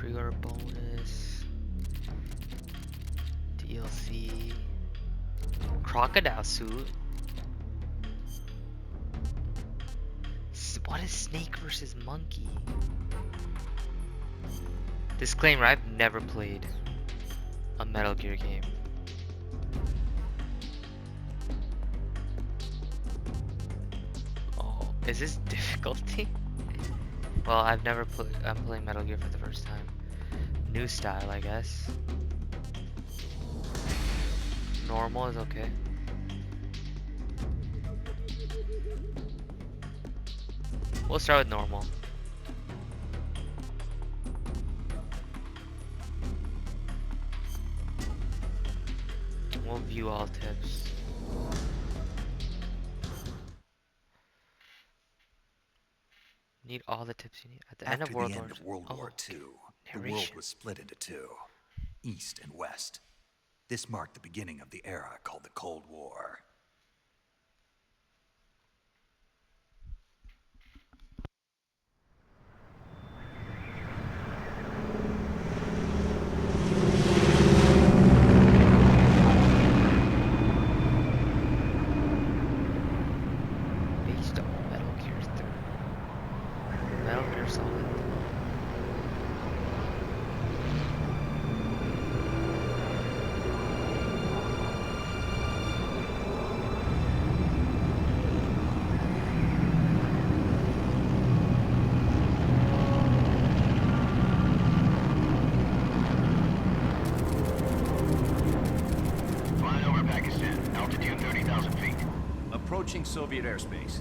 Pre-order bonus. DLC. Crocodile suit. What is snake versus monkey? Disclaimer, I've never played a Metal Gear game. Oh, is this difficulty? Well, I've never played. I'm playing Metal Gear for the first time. New style, I guess. Normal is okay. We'll start with normal. We'll view all tips. Need all the tips you need at the end of World War II, the world was split into two, East and West. This marked the beginning of the era called the Cold War. Based on Metal Gear 3. Metal Gear Solid. Flying over Pakistan, altitude 30,000 feet. Approaching Soviet airspace.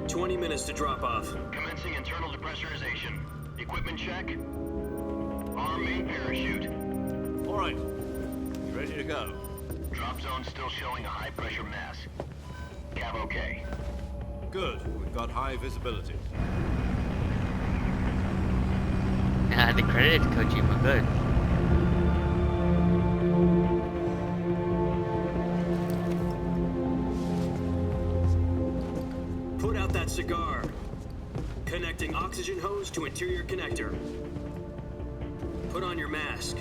20 minutes to drop off. Commencing internal depressurization. Equipment check. Arm main parachute. All right. Ready to go. Drop zone still showing a high pressure mass. Cav okay. Good. We've got high visibility. The credit to Kojima, good. Put out that cigar. Connecting oxygen hose to interior connector. Put on your mask.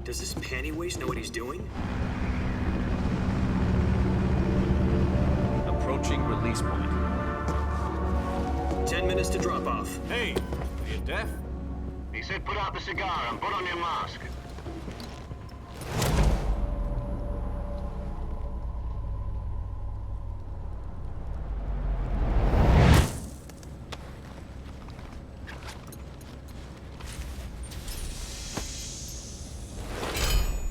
Does this panty waste know what he's doing? Approaching release point. 10 minutes to drop off. Hey, are you deaf? He said put out the cigar and put on your mask.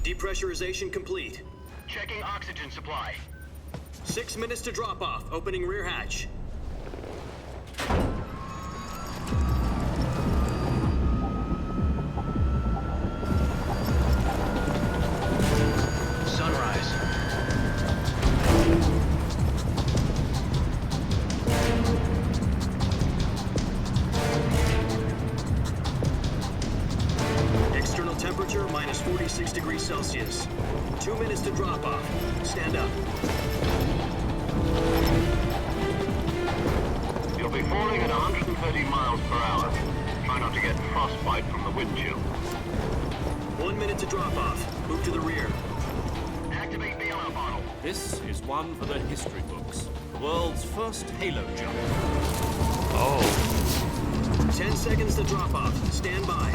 Depressurization complete. Checking oxygen supply. 6 minutes to drop off. Opening rear hatch. Sunrise. External temperature minus 46 degrees Celsius. 2 minutes to drop off. Stand up. You'll be falling at 130 miles per hour. Try not to get frostbite from the wind chill. 1 minute to drop off. Move to the rear. Activate the air bottle. This is one for the history books. The world's first Halo jump. Oh, 10 seconds to drop off. Stand by.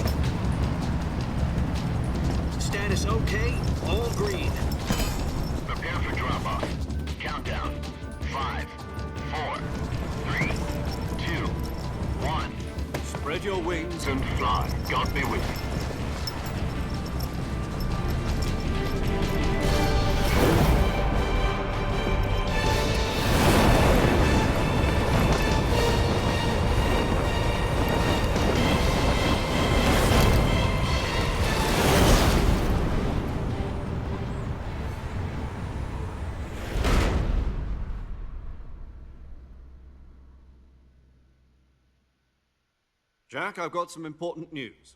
Status okay. All green. Prepare for drop off. Countdown. 5, 4, 3, 2, 1. Spread your wings And fly. God be with you. Jack, I've got some important news.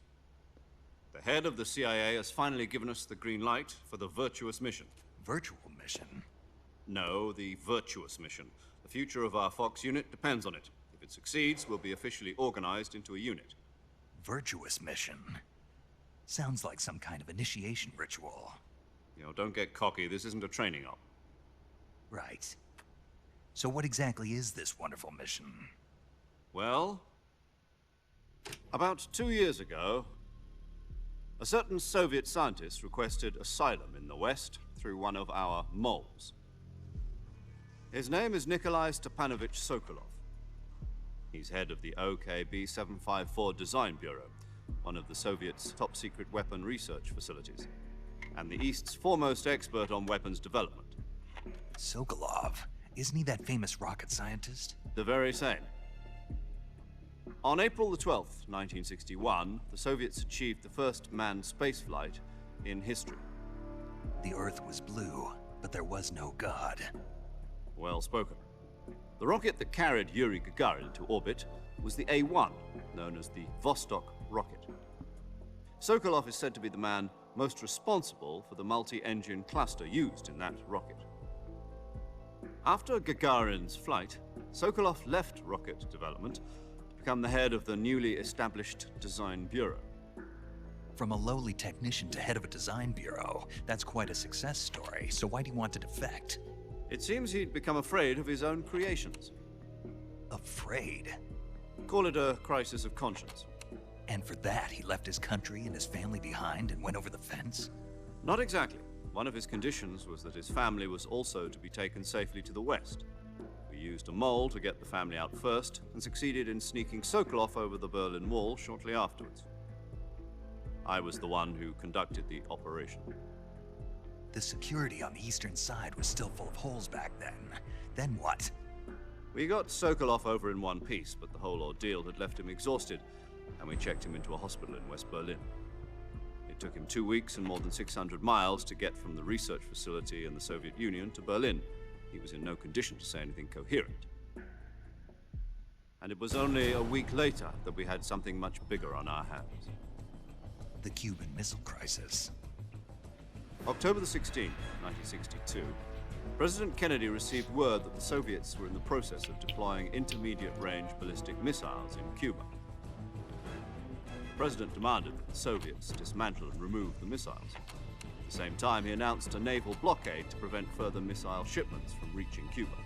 The head of the CIA has finally given us the green light for the virtuous mission. Virtual mission? No, the virtuous mission. The future of our Fox unit depends on it. If it succeeds, we'll be officially organized into a unit. Virtuous mission? Sounds like some kind of initiation ritual. You know, don't get cocky. This isn't a training op. Right. So what exactly is this wonderful mission? Well, about 2 years ago, a certain Soviet scientist requested asylum in the West through one of our moles. His name is Nikolai Stepanovich Sokolov. He's head of the OKB-754 Design Bureau, one of the Soviets' top-secret weapon research facilities, and the East's foremost expert on weapons development. Sokolov? Isn't he that famous rocket scientist? The very same. On April the 12th, 1961, the Soviets achieved the first manned spaceflight in history. The Earth was blue, but there was no God. Well spoken. The rocket that carried Yuri Gagarin into orbit was the A-1, known as the Vostok rocket. Sokolov is said to be the man most responsible for the multi-engine cluster used in that rocket. After Gagarin's flight, Sokolov left rocket development to become the head of the newly established Design Bureau. From a lowly technician to head of a design bureau, that's quite a success story, so why do you want to defect? It seems he'd become afraid of his own creations. Afraid? Call it a crisis of conscience. And for that, he left his country and his family behind and went over the fence? Not exactly. One of his conditions was that his family was also to be taken safely to the West. We used a mole to get the family out first, and succeeded in sneaking Sokolov over the Berlin Wall shortly afterwards. I was the one who conducted the operation. The security on the eastern side was still full of holes back then. Then what? We got Sokolov over in one piece, but the whole ordeal had left him exhausted, and we checked him into a hospital in West Berlin. It took him 2 weeks and more than 600 miles to get from the research facility in the Soviet Union to Berlin. He was in no condition to say anything coherent. And it was only a week later that we had something much bigger on our hands. The Cuban Missile Crisis. October the 16th, 1962, President Kennedy received word that the Soviets were in the process of deploying intermediate-range ballistic missiles in Cuba. The President demanded that the Soviets dismantle and remove the missiles. At the same time, he announced a naval blockade to prevent further missile shipments from reaching Cuba.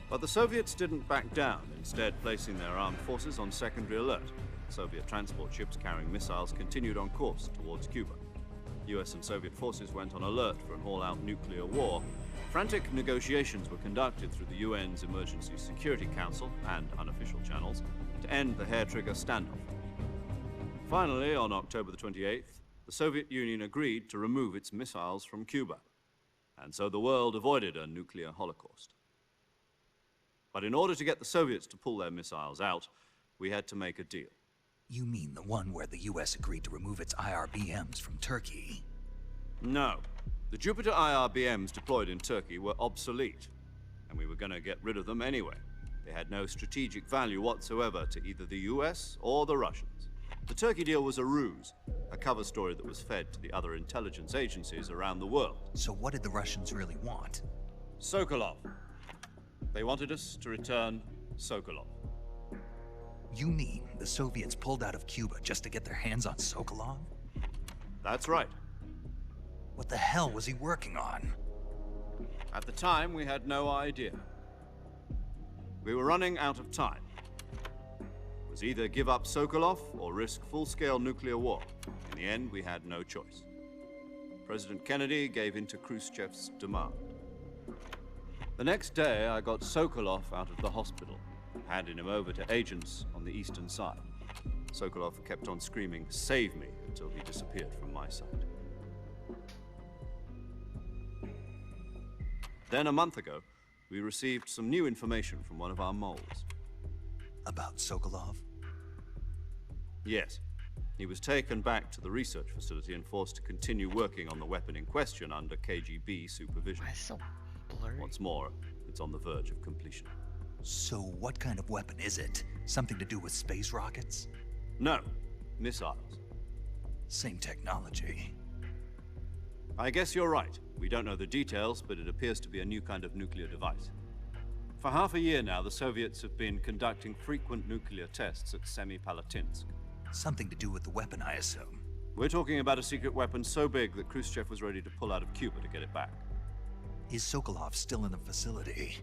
But the Soviets didn't back down, instead placing their armed forces on secondary alert. Soviet transport ships carrying missiles continued on course towards Cuba. US and Soviet forces went on alert for an all-out nuclear war. Frantic negotiations were conducted through the UN's Emergency Security Council and unofficial channels to end the hair-trigger standoff. Finally, on October the 28th, the Soviet Union agreed to remove its missiles from Cuba, and so the world avoided a nuclear holocaust. But in order to get the Soviets to pull their missiles out, we had to make a deal. You mean the one where the US agreed to remove its IRBMs from Turkey? No. The Jupiter IRBMs deployed in Turkey were obsolete, and we were going to get rid of them anyway. They had no strategic value whatsoever to either the US or the Russians. The Turkey deal was a ruse, a cover story that was fed to the other intelligence agencies around the world. So what did the Russians really want? Sokolov. They wanted us to return Sokolov. You mean the Soviets pulled out of Cuba just to get their hands on Sokolov? That's right. What the hell was he working on? At the time, we had no idea. We were running out of time. It was either give up Sokolov or risk full-scale nuclear war. In the end, we had no choice. President Kennedy gave in to Khrushchev's demand. The next day, I got Sokolov out of the hospital, handing him over to agents on the eastern side. Sokolov kept on screaming, "Save me," until he disappeared from my sight. Then a month ago, we received some new information from one of our moles. About Sokolov? Yes. He was taken back to the research facility and forced to continue working on the weapon in question under KGB supervision. Why is it so blurry? What's more, it's on the verge of completion. So what kind of weapon is it? Something to do with space rockets? No, missiles. Same technology. I guess you're right. We don't know the details, but it appears to be a new kind of nuclear device. For half a year now, the Soviets have been conducting frequent nuclear tests at Semipalatinsk. Something to do with the weapon, I assume. We're talking about a secret weapon so big that Khrushchev was ready to pull out of Cuba to get it back. Is Sokolov still in the facility?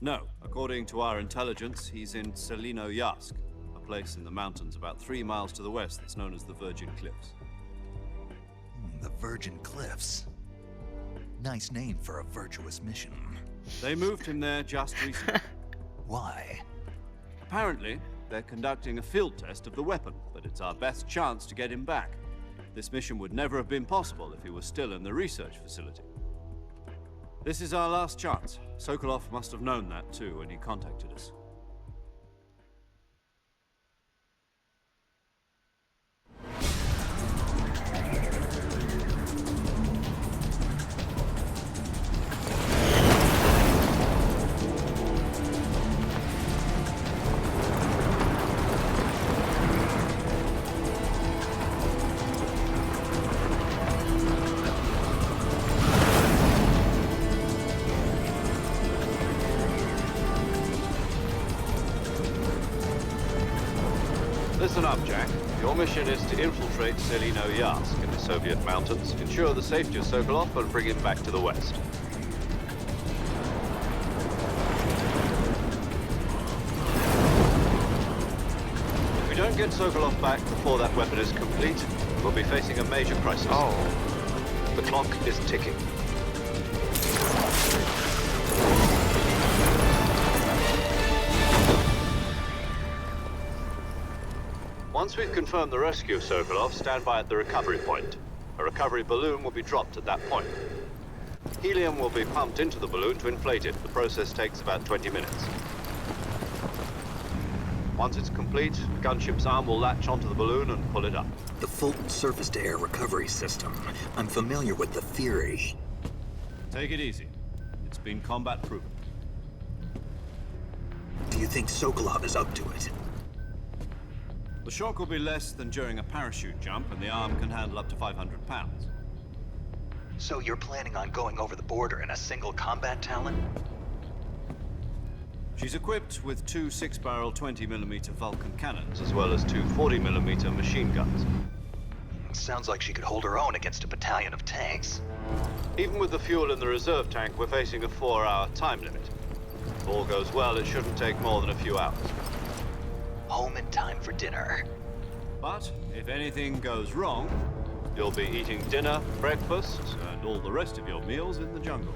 No. According to our intelligence, he's in Selino-Yarsk, a place in the mountains about 3 miles to the west that's known as the Virgin Cliffs. The Virgin Cliffs. Nice name for a virtuous mission. They moved him there just recently. Why? Apparently, they're conducting a field test of the weapon, but it's our best chance to get him back. This mission would never have been possible if he was still in the research facility. This is our last chance. Sokolov must have known that too when he contacted us. Listen up, Jack. Your mission is to infiltrate Selino-Yarsk in the Soviet mountains, ensure the safety of Sokolov, and bring him back to the west. If we don't get Sokolov back before that weapon is complete, we'll be facing a major crisis. The clock is ticking. Once we've confirmed the rescue of Sokolov, stand by at the recovery point. A recovery balloon will be dropped at that point. Helium will be pumped into the balloon to inflate it. The process takes about 20 minutes. Once it's complete, the gunship's arm will latch onto the balloon and pull it up. The Fulton surface-to-air recovery system. I'm familiar with the theory. Take it easy. It's been combat-proven. Do you think Sokolov is up to it? The shock will be less than during a parachute jump, and the arm can handle up to 500 pounds. So you're planning on going over the border in a single combat Talon? She's equipped with 2 6-barrel 20mm Vulcan cannons, as well as 2 40mm machine guns. Sounds like she could hold her own against a battalion of tanks. Even with the fuel in the reserve tank, we're facing a 4-hour time limit. If all goes well, it shouldn't take more than a few hours. Home in time for dinner. But if anything goes wrong, you'll be eating dinner, breakfast, and all the rest of your meals in the jungle.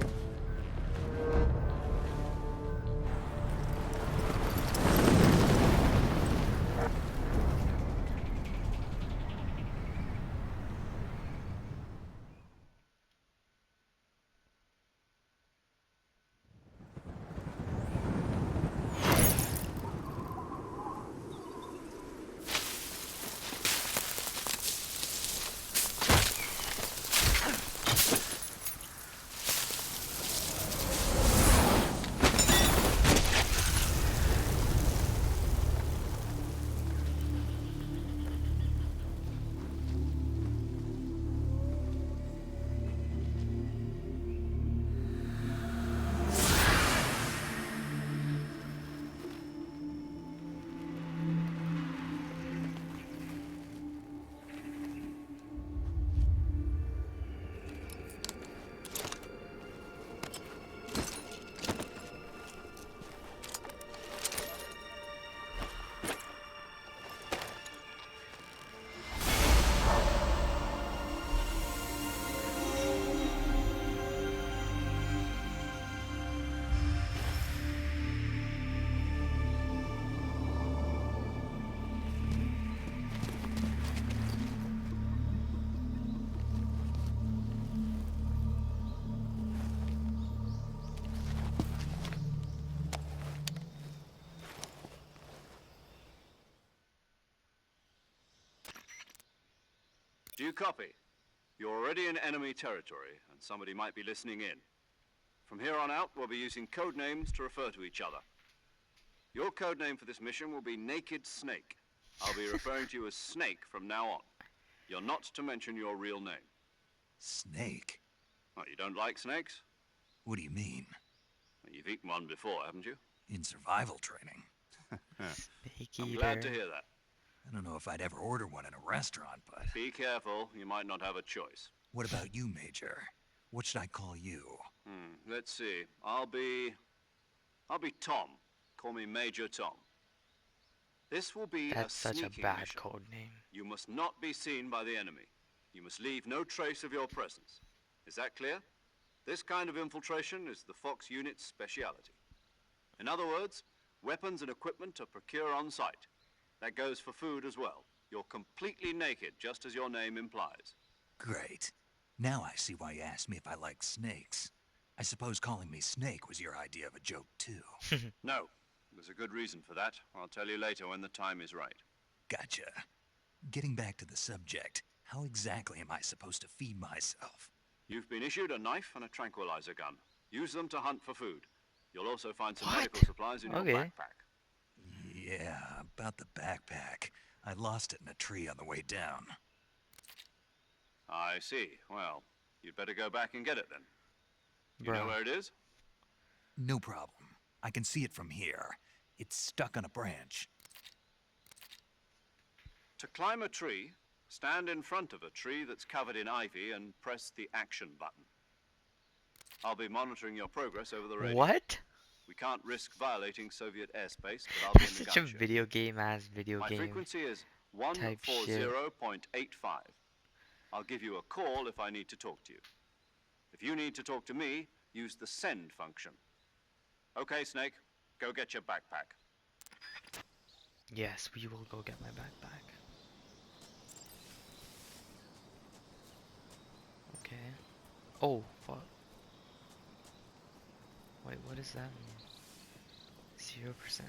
Do you copy? You're already in enemy territory, and somebody might be listening in. From here on out, we'll be using code names to refer to each other. Your code name for this mission will be Naked Snake. I'll be referring to you as Snake from now on. You're not to mention your real name. Snake? Well, you don't like snakes? What do you mean? Well, you've eaten one before, haven't you? In survival training? Snake I'm eater. glad to hear that. I don't know if I'd ever order one in a restaurant, but... Be careful, you might not have a choice. What about you, Major? What should I call you? Let's see. I'll be Tom. Call me Major Tom. This will be That's a such a sneaking bad mission. code name. You must not be seen by the enemy. You must leave no trace of your presence. Is that clear? This kind of infiltration is the Fox unit's speciality. In other words, weapons and equipment are procured on site. That goes for food as well. You're completely naked, just as your name implies. Great. Now I see why you asked me if I like snakes. I suppose calling me Snake was your idea of a joke, too. No, there's a good reason for that. I'll tell you later when the time is right. Gotcha. Getting back to the subject, how exactly am I supposed to feed myself? You've been issued a knife and a tranquilizer gun. Use them to hunt for food. You'll also find some What? medical supplies in your Okay. backpack. Yeah, about the backpack. I lost it in a tree on the way down. I see. Well, you'd better go back and get it then. You know Bruh. where it is? No problem. I can see it from here. It's stuck on a branch. To climb a tree, stand in front of a tree that's covered in ivy and press the action button. I'll be monitoring your progress over the radio. What? We can't risk violating Soviet airspace, but I'll be That's in the such a gunship. video game ass video My game. frequency is type shit. 140.85. I'll give you a call if I need to talk to you. If you need to talk to me, use the send function. Okay, Snake, go get your backpack. Yes, we will go get my backpack. Okay. Oh, fuck. Wait, what does that mean? 0%, 15%?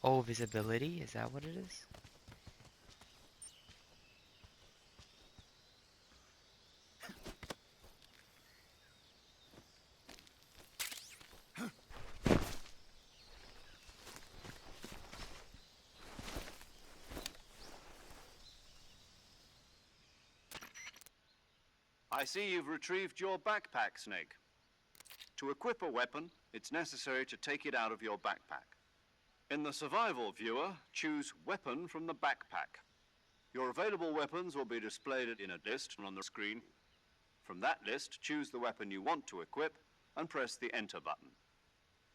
Oh, visibility? Is that what it is? I see you've retrieved your backpack, Snake. To equip a weapon, it's necessary to take it out of your backpack. In the survival viewer, choose Weapon from the backpack. Your available weapons will be displayed in a list on the screen. From that list, choose the weapon you want to equip and press the Enter button.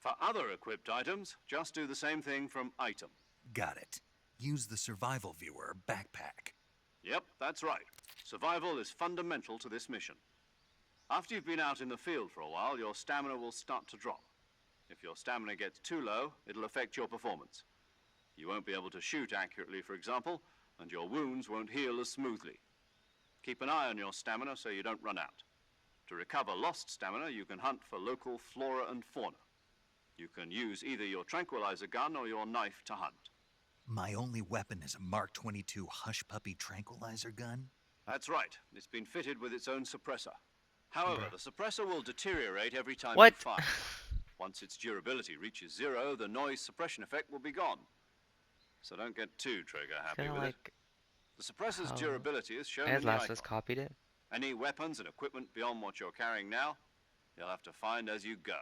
For other equipped items, just do the same thing from Item. Got it. Use the survival viewer backpack. Yep, that's right. Survival is fundamental to this mission. After you've been out in the field for a while, your stamina will start to drop. If your stamina gets too low, it'll affect your performance. You won't be able to shoot accurately, for example, and your wounds won't heal as smoothly. Keep an eye on your stamina so you don't run out. To recover lost stamina, you can hunt for local flora and fauna. You can use either your tranquilizer gun or your knife to hunt. My only weapon is a Mark 22 Hush Puppy tranquilizer gun? That's right. It's been fitted with its own suppressor. However, the suppressor will deteriorate every time What? you fire. Once its durability reaches 0, the noise suppression effect will be gone. So don't get too trigger happy Kinda with it. like The suppressor's how durability is shown as in the Last of Us icon. copied it. Any weapons and equipment beyond what you're carrying now, you'll have to find as you go.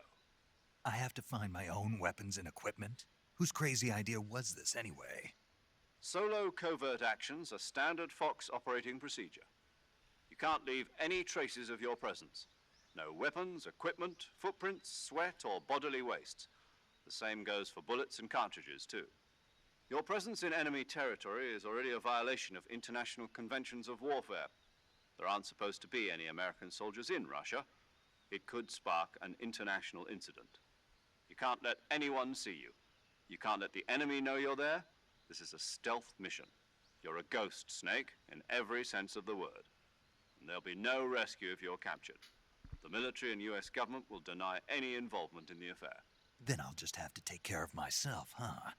I have to find my own weapons and equipment? Whose crazy idea was this anyway? Solo covert actions are standard Fox operating procedure. You can't leave any traces of your presence. No weapons, equipment, footprints, sweat, or bodily wastes. The same goes for bullets and cartridges, too. Your presence in enemy territory is already a violation of international conventions of warfare. There aren't supposed to be any American soldiers in Russia. It could spark an international incident. You can't let anyone see you. You can't let the enemy know you're there. This is a stealth mission. You're a ghost, Snake, in every sense of the word. And there'll be no rescue if you're captured. The military and US government will deny any involvement in the affair. Then I'll just have to take care of myself, huh?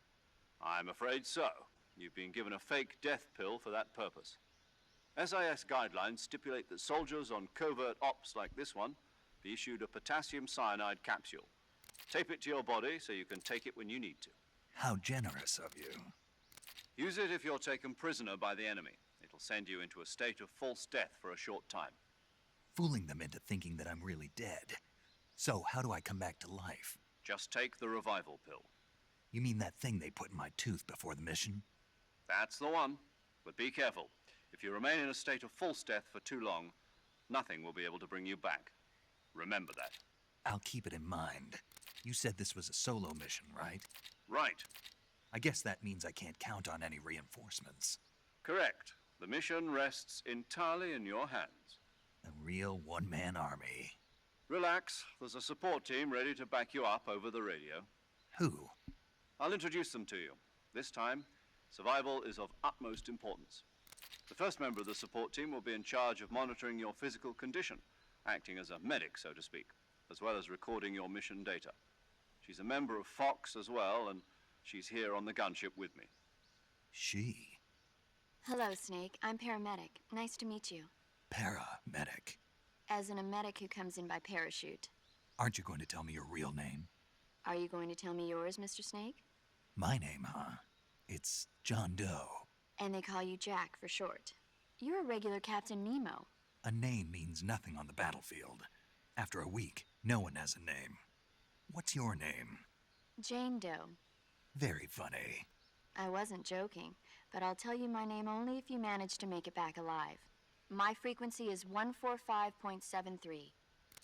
I'm afraid so. You've been given a fake death pill for that purpose. SIS guidelines stipulate that soldiers on covert ops like this one be issued a potassium cyanide capsule. Tape it to your body so you can take it when you need to. How generous of you. Use it if you're taken prisoner by the enemy. It'll send you into a state of false death for a short time. Fooling them into thinking that I'm really dead. So, how do I come back to life? Just take the revival pill. You mean that thing they put in my tooth before the mission? That's the one. But be careful. If you remain in a state of false death for too long, nothing will be able to bring you back. Remember that. I'll keep it in mind. You said this was a solo mission, right? Right. I guess that means I can't count on any reinforcements. Correct. The mission rests entirely in your hands. A real one-man army. Relax. There's a support team ready to back you up over the radio. Who? I'll introduce them to you. This time, survival is of utmost importance. The first member of the support team will be in charge of monitoring your physical condition, acting as a medic, so to speak, as well as recording your mission data. She's a member of Fox as well, and she's here on the gunship with me. She? Hello, Snake. I'm paramedic. Nice to meet you. Paramedic. As in a medic who comes in by parachute. Aren't you going to tell me your real name? Are you going to tell me yours, Mr. Snake? My name, huh? It's John Doe. And they call you Jack for short. You're a regular Captain Nemo. A name means nothing on the battlefield. After a week, no one has a name. What's your name? Jane Doe. Very funny. I wasn't joking, but I'll tell you my name only if you manage to make it back alive. My frequency is 145.73.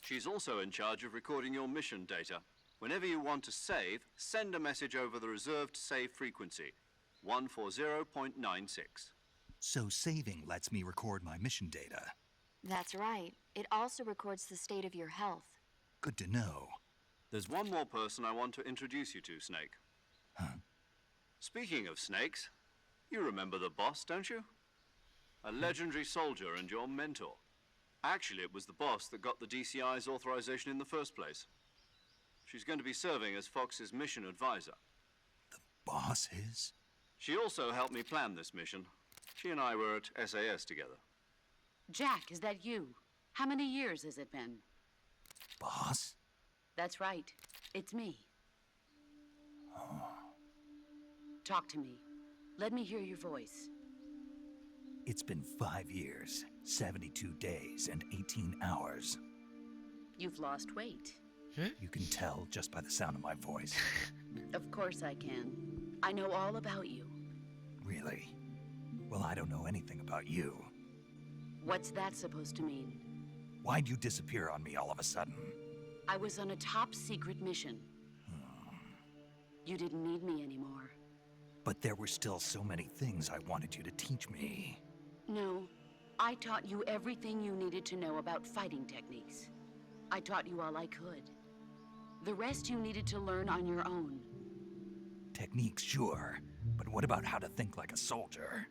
She's also in charge of recording your mission data. Whenever you want to save, send a message over the reserved save frequency, 140.96. So saving lets me record my mission data. That's right. It also records the state of your health. Good to know. There's one more person I want to introduce you to, Snake. Huh? Speaking of snakes, you remember the boss, don't you? A legendary soldier and your mentor. Actually, it was the boss that got the DCI's authorization in the first place. She's going to be serving as Fox's mission advisor. The boss is? She also helped me plan this mission. She and I were at SAS together. Jack, is that you? How many years has it been? Boss? That's right. It's me. Talk to me. Let me hear your voice. It's been 5 years, 72 days, and 18 hours. You've lost weight. You can tell just by the sound of my voice. Of course I can. I know all about you. Really? Well, I don't know anything about you. What's that supposed to mean? Why'd you disappear on me all of a sudden? I was on a top-secret mission. You didn't need me anymore. But there were still so many things I wanted you to teach me. No, I taught you everything you needed to know about fighting techniques. I taught you all I could. The rest you needed to learn on your own. Techniques, sure. But what about how to think like a soldier?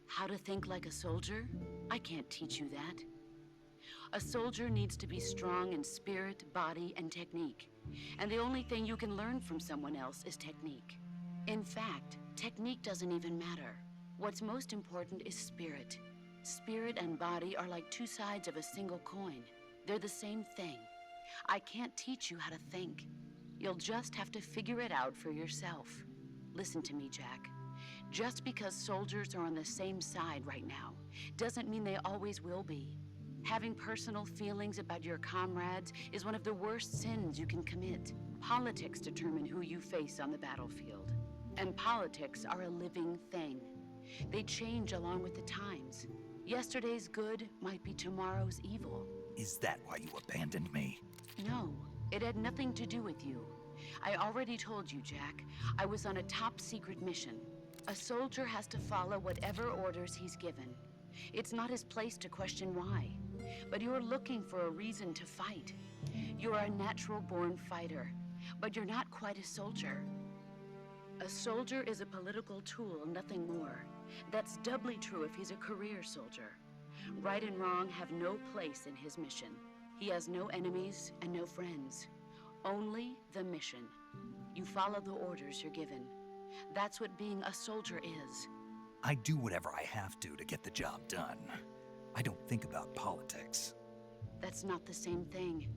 How to think like a soldier? I can't teach you that. A soldier needs to be strong in spirit, body, and technique. And the only thing you can learn from someone else is technique. In fact, technique doesn't even matter. What's most important is spirit. Spirit and body are like two sides of a single coin. They're the same thing. I can't teach you how to think. You'll just have to figure it out for yourself. Listen to me, Jack. Just because soldiers are on the same side right now doesn't mean they always will be. Having personal feelings about your comrades is one of the worst sins you can commit. Politics determine who you face on the battlefield. And politics are a living thing. They change along with the times. Yesterday's good might be tomorrow's evil. Is that why you abandoned me? No, it had nothing to do with you. I already told you, Jack. I was on a top-secret mission. A soldier has to follow whatever orders he's given. It's not his place to question why. But you're looking for a reason to fight. You're a natural-born fighter, but you're not quite a soldier. A soldier is a political tool, nothing more. That's doubly true if he's a career soldier. Right and wrong have no place in his mission. He has no enemies and no friends. Only the mission. You follow the orders you're given. That's what being a soldier is. I do whatever I have to get the job done. I don't think about politics. That's not the same thing.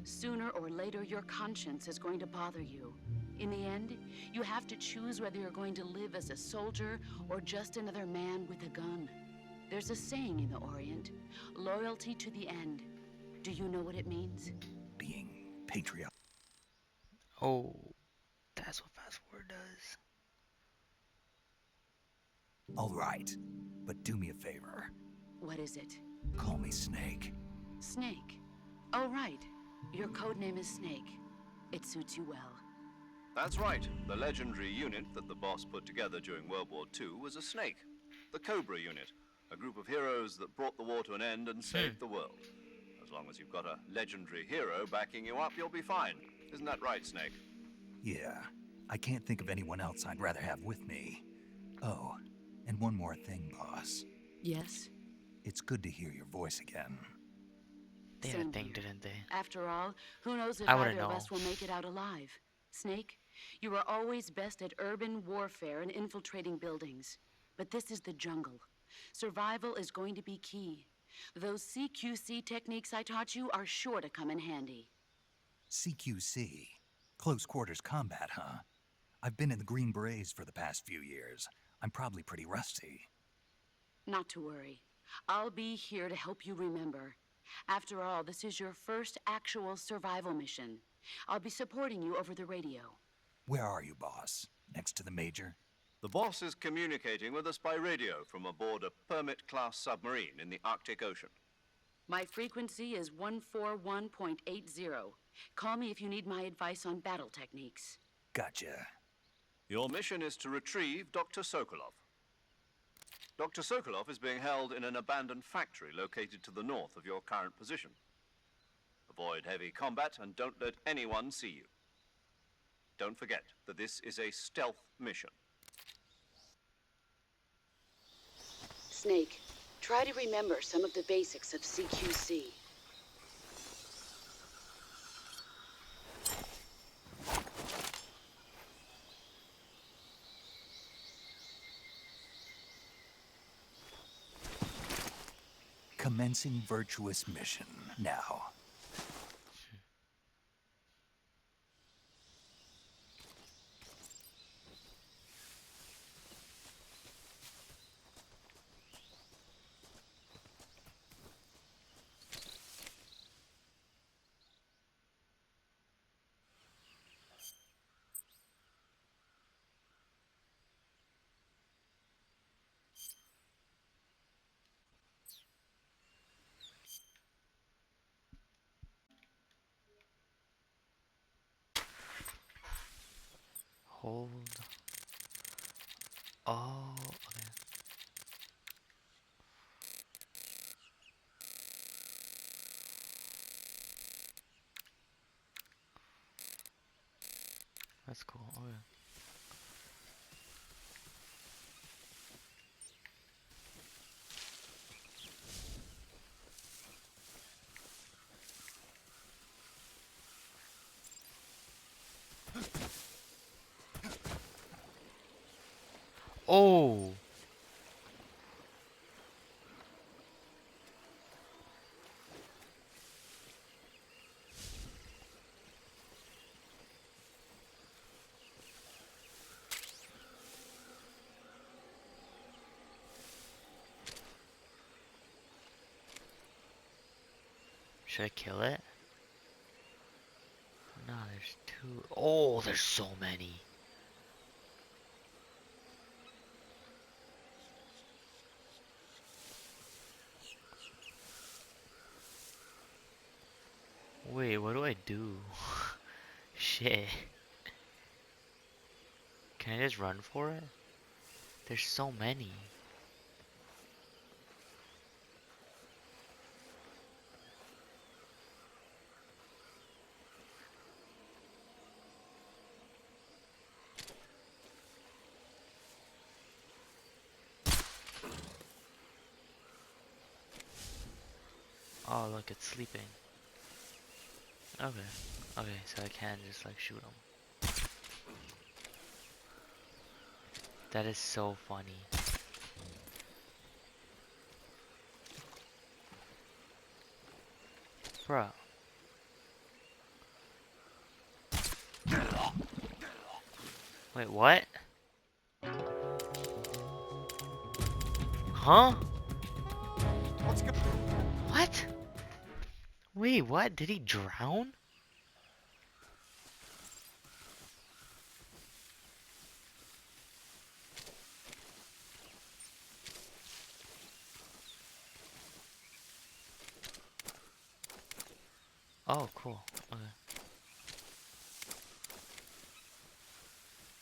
Sooner or later, your conscience is going to bother you. In the end, you have to choose whether you're going to live as a soldier or just another man with a gun. There's a saying in the Orient, loyalty to the end. Do you know what it means? Being patriotic. Oh, that's what fast forward does. All right, but do me a favor. What is it? Call me Snake. Snake. Oh, right. Your code name is Snake. It suits you well. That's right. The legendary unit that the boss put together during World War II was a snake. The Cobra unit. A group of heroes that brought the war to an end and saved the world. As long as you've got a legendary hero backing you up, you'll be fine. Isn't that right, Snake? Yeah, I can't think of anyone else I'd rather have with me. Oh, and one more thing, boss. Yes? It's good to hear your voice again. They had Same a thing, here. didn't they? After all, who knows if I either wouldn't of know. us will make it out alive. Snake, you are always best at urban warfare and infiltrating buildings. But this is the jungle. Survival is going to be key. Those CQC techniques I taught you are sure to come in handy. CQC? Close quarters combat, huh? I've been in the Green Berets for the past few years. I'm probably pretty rusty. Not to worry. I'll be here to help you remember. After all, this is your first actual survival mission. I'll be supporting you over the radio. Where are you, boss? Next to the Major? The boss is communicating with us by radio from aboard a Permit-class submarine in the Arctic Ocean. My frequency is 141.80. Call me if you need my advice on battle techniques. Gotcha. Your mission is to retrieve Dr. Sokolov. Dr. Sokolov is being held in an abandoned factory located to the north of your current position. Avoid heavy combat and don't let anyone see you. Don't forget that this is a stealth mission. Snake, try to remember some of the basics of CQC. Commencing virtuous mission now. Hold. Oh, okay. That's cool. Okay. Oh. Should I kill it? No, there's two. Oh, there's so many. Wait, what do I do? Shit. Can I just run for it? There's so many. Oh, look, it's sleeping. Okay. Okay, so I can just like shoot him. That is so funny. Bruh. Wait, what? Huh? Let's go. What? Wait, what? Did he drown? Oh, cool. Okay.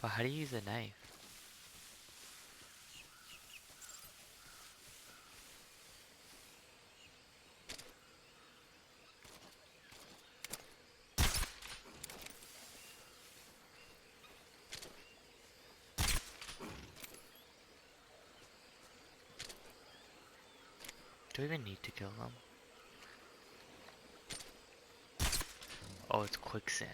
But how do you use a knife? Do I even need to kill them? Oh, it's quicksand.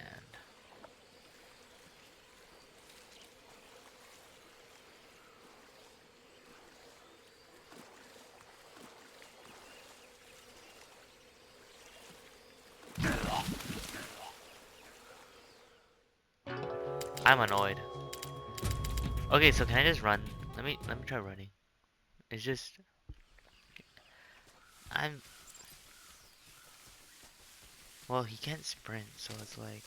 I'm annoyed. Okay, so can I just run? Let me try running. It's just I'm well, he can't sprint, so it's like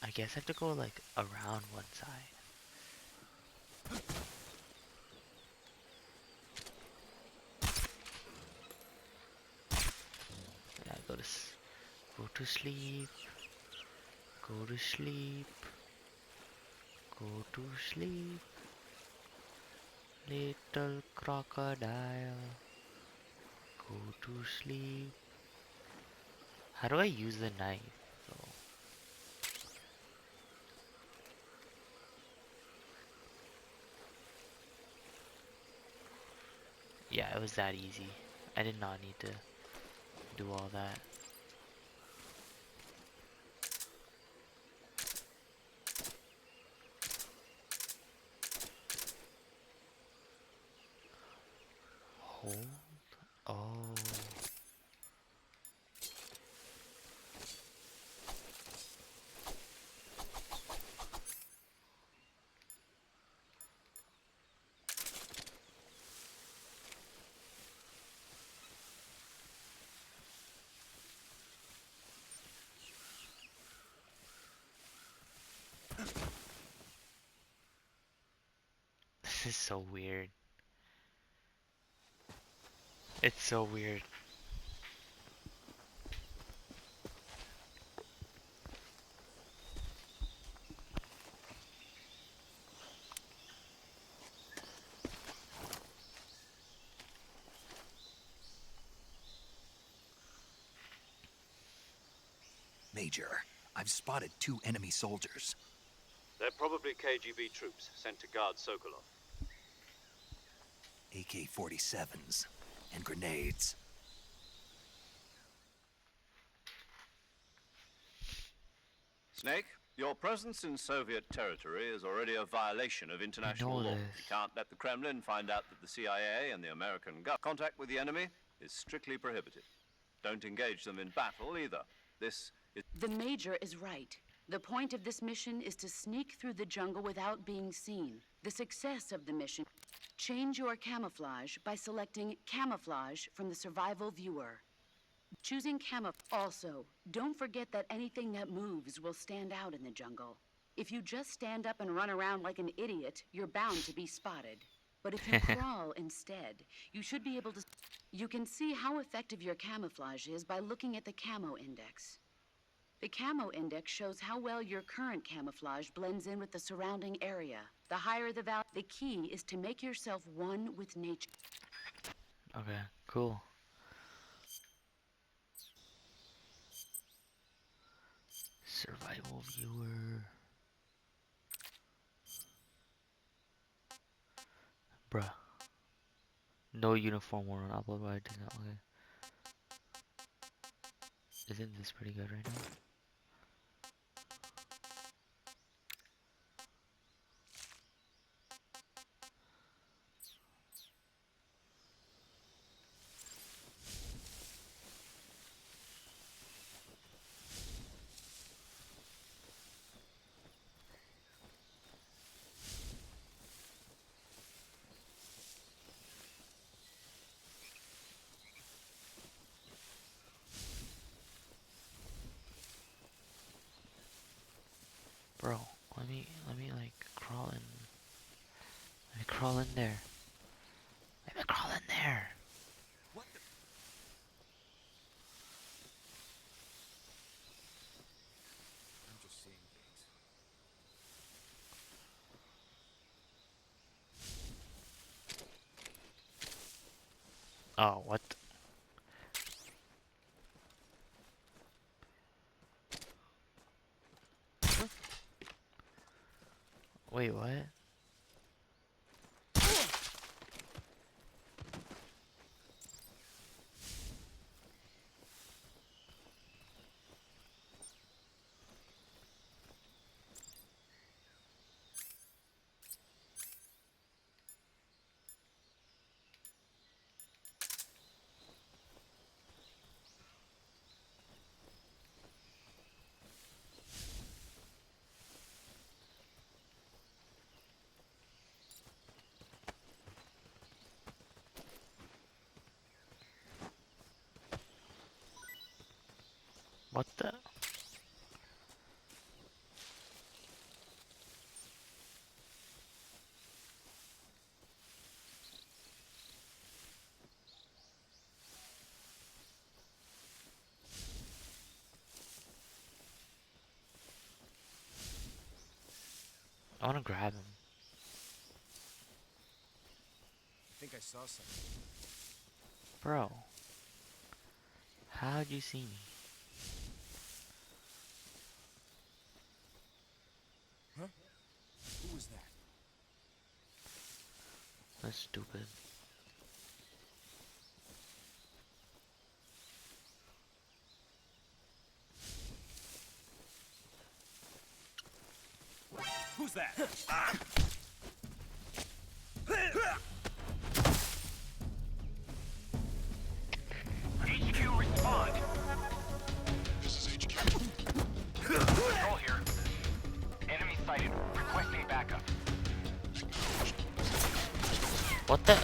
I guess I have to go like around one side. Yeah, go to sleep. Go to sleep. Go to sleep. Little crocodile. Go to sleep. How do I use the knife though? Yeah, it was that easy. I did not need to do all that. Hold? Oh. This is so weird. It's so weird. Major, I've spotted 2 enemy soldiers. They're probably KGB troops sent to guard Sokolov. AK-47s and grenades. Snake, your presence in Soviet territory is already a violation of international law. this. You can't let the Kremlin find out that the CIA and the American government contact with the enemy is strictly prohibited. Don't engage them in battle either. This is... The Major is right. The point of this mission is to sneak through the jungle without being seen. The success of the mission... Change your camouflage by selecting Camouflage from the Survival Viewer. Choosing Also, don't forget that anything that moves will stand out in the jungle. If you just stand up and run around like an idiot, you're bound to be spotted. But if you crawl instead, you should be able to... You can see how effective your camouflage is by looking at the Camo Index. The Camo Index shows how well your current camouflage blends in with the surrounding area. The higher the value, the key is to make yourself one with nature. Okay, cool. Survival viewer. Bruh. No uniform worn on upload, but I did not. Okay. Isn't this pretty good right now? Let me like crawl in. Let me crawl in there. Let me crawl in there. What the? I'm just seeing things. Oh, what? Wait, what? What the? I wanna grab him. I think I saw something. Bro. How'd you see me? Huh? Who was that? That's stupid. Who's that? HQ respond. This is HQ. Control here. Enemy sighted. Requesting backup. What the?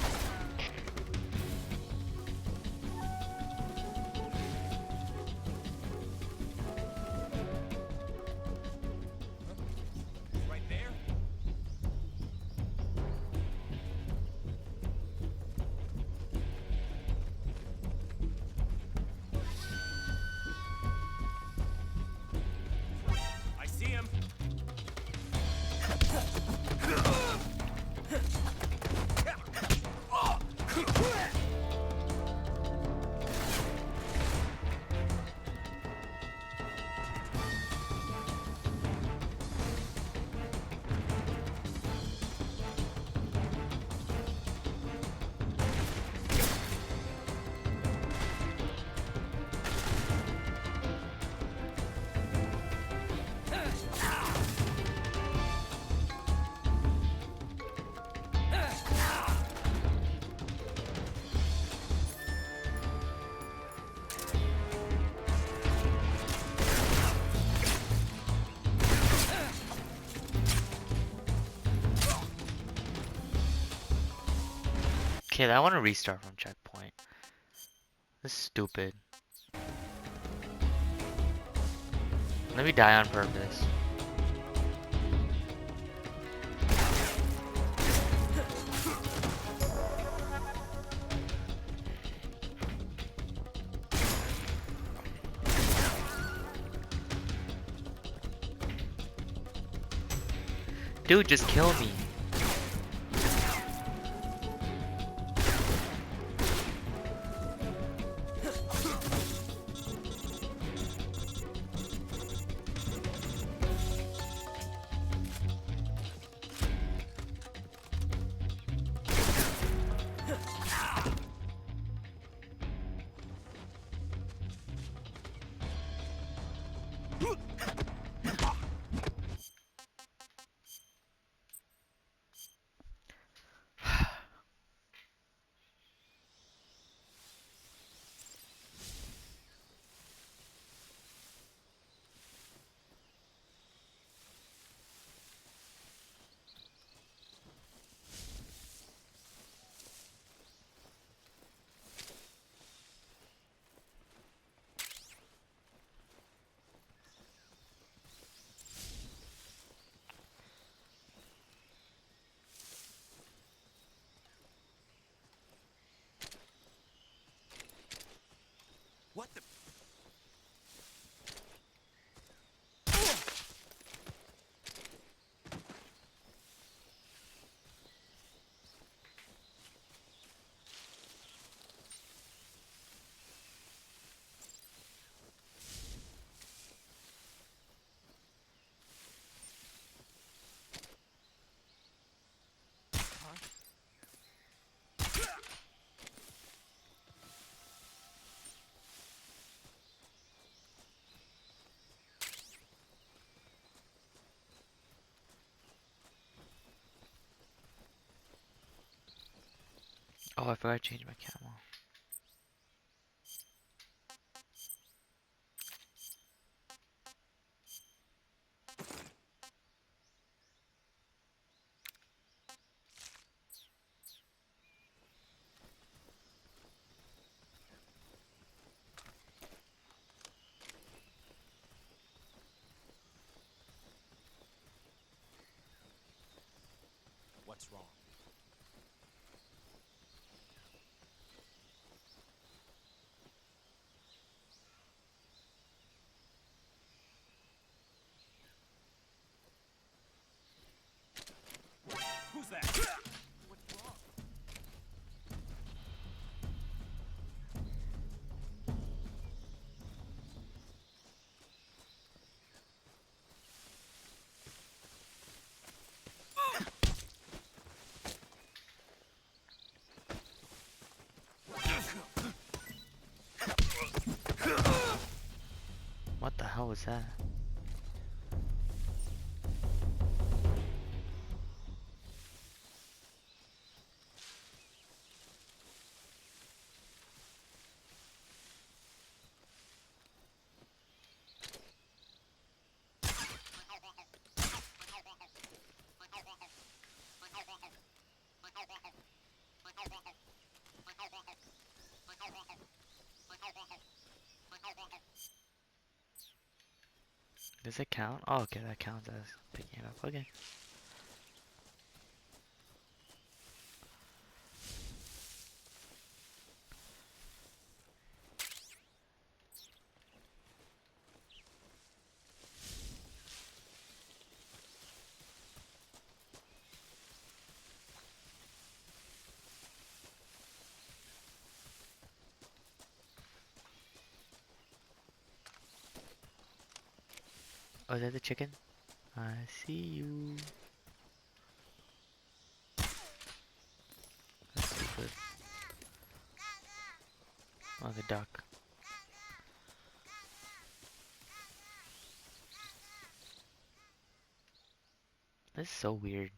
Right there? I see him. Kid, I wanna restart from checkpoint. This is stupid. Let me die on purpose. Dude, just kill me. What the? Oh, I forgot to change my camo. What's wrong? Who's that? What's wrong? What the hell was that? Does it count? Oh, okay, that counts as picking it up. Okay. Oh, is that the chicken? I see you. That's stupid. Oh, the duck. This is so weird.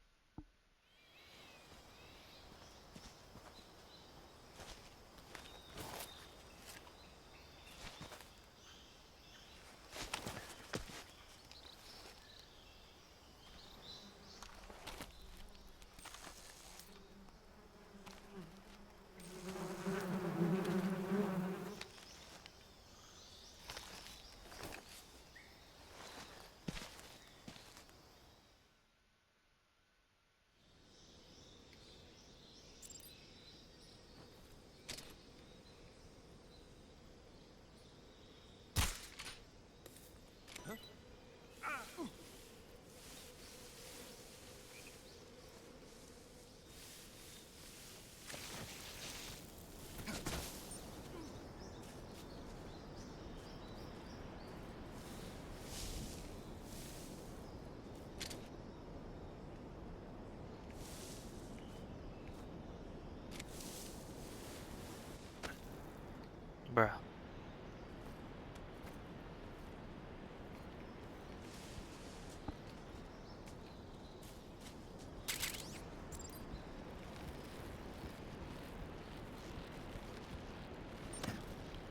Bruh.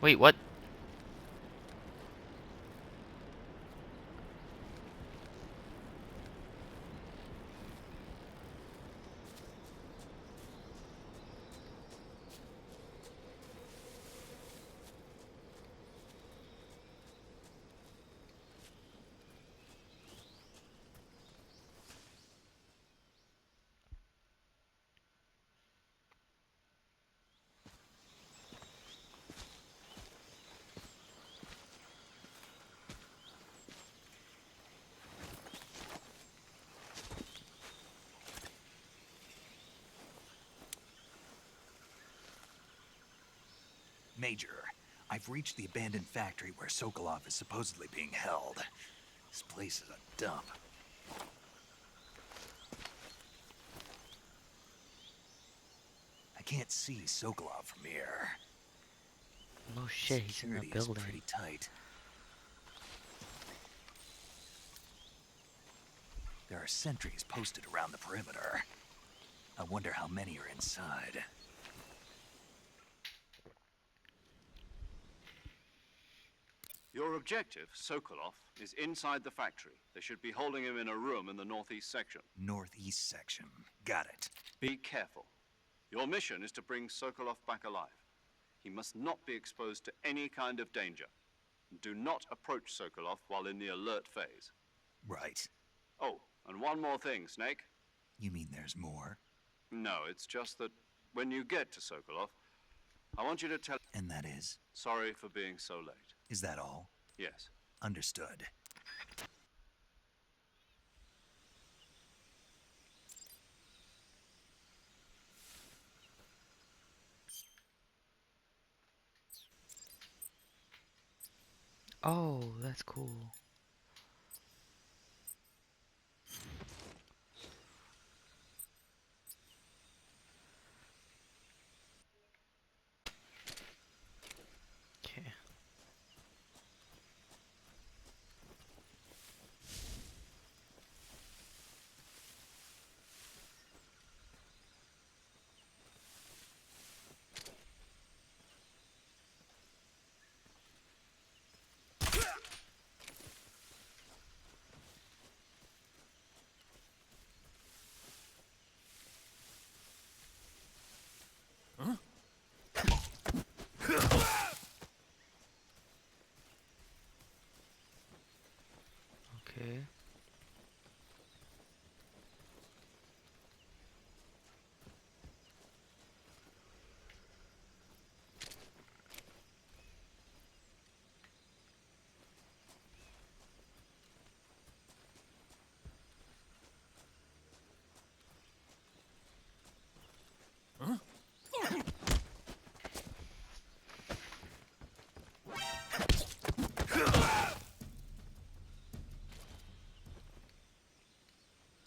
Wait, what? Major, I've reached the abandoned factory where Sokolov is supposedly being held. This place is a dump. I can't see Sokolov from here. No shit, he's in the Security is building. pretty tight. There are sentries posted around the perimeter. I wonder how many are inside. Your objective, Sokolov, is inside the factory. They should be holding him in a room in the northeast section. Northeast section. Got it. Be careful. Your mission is to bring Sokolov back alive. He must not be exposed to any kind of danger. Do not approach Sokolov while in the alert phase. Right. Oh, and one more thing, Snake. You mean there's more? No, it's just that when you get to Sokolov, I want you to tell... And that is? Sorry for being so late. Is that all? Yes. Understood. Oh, that's cool. Okay. Okay.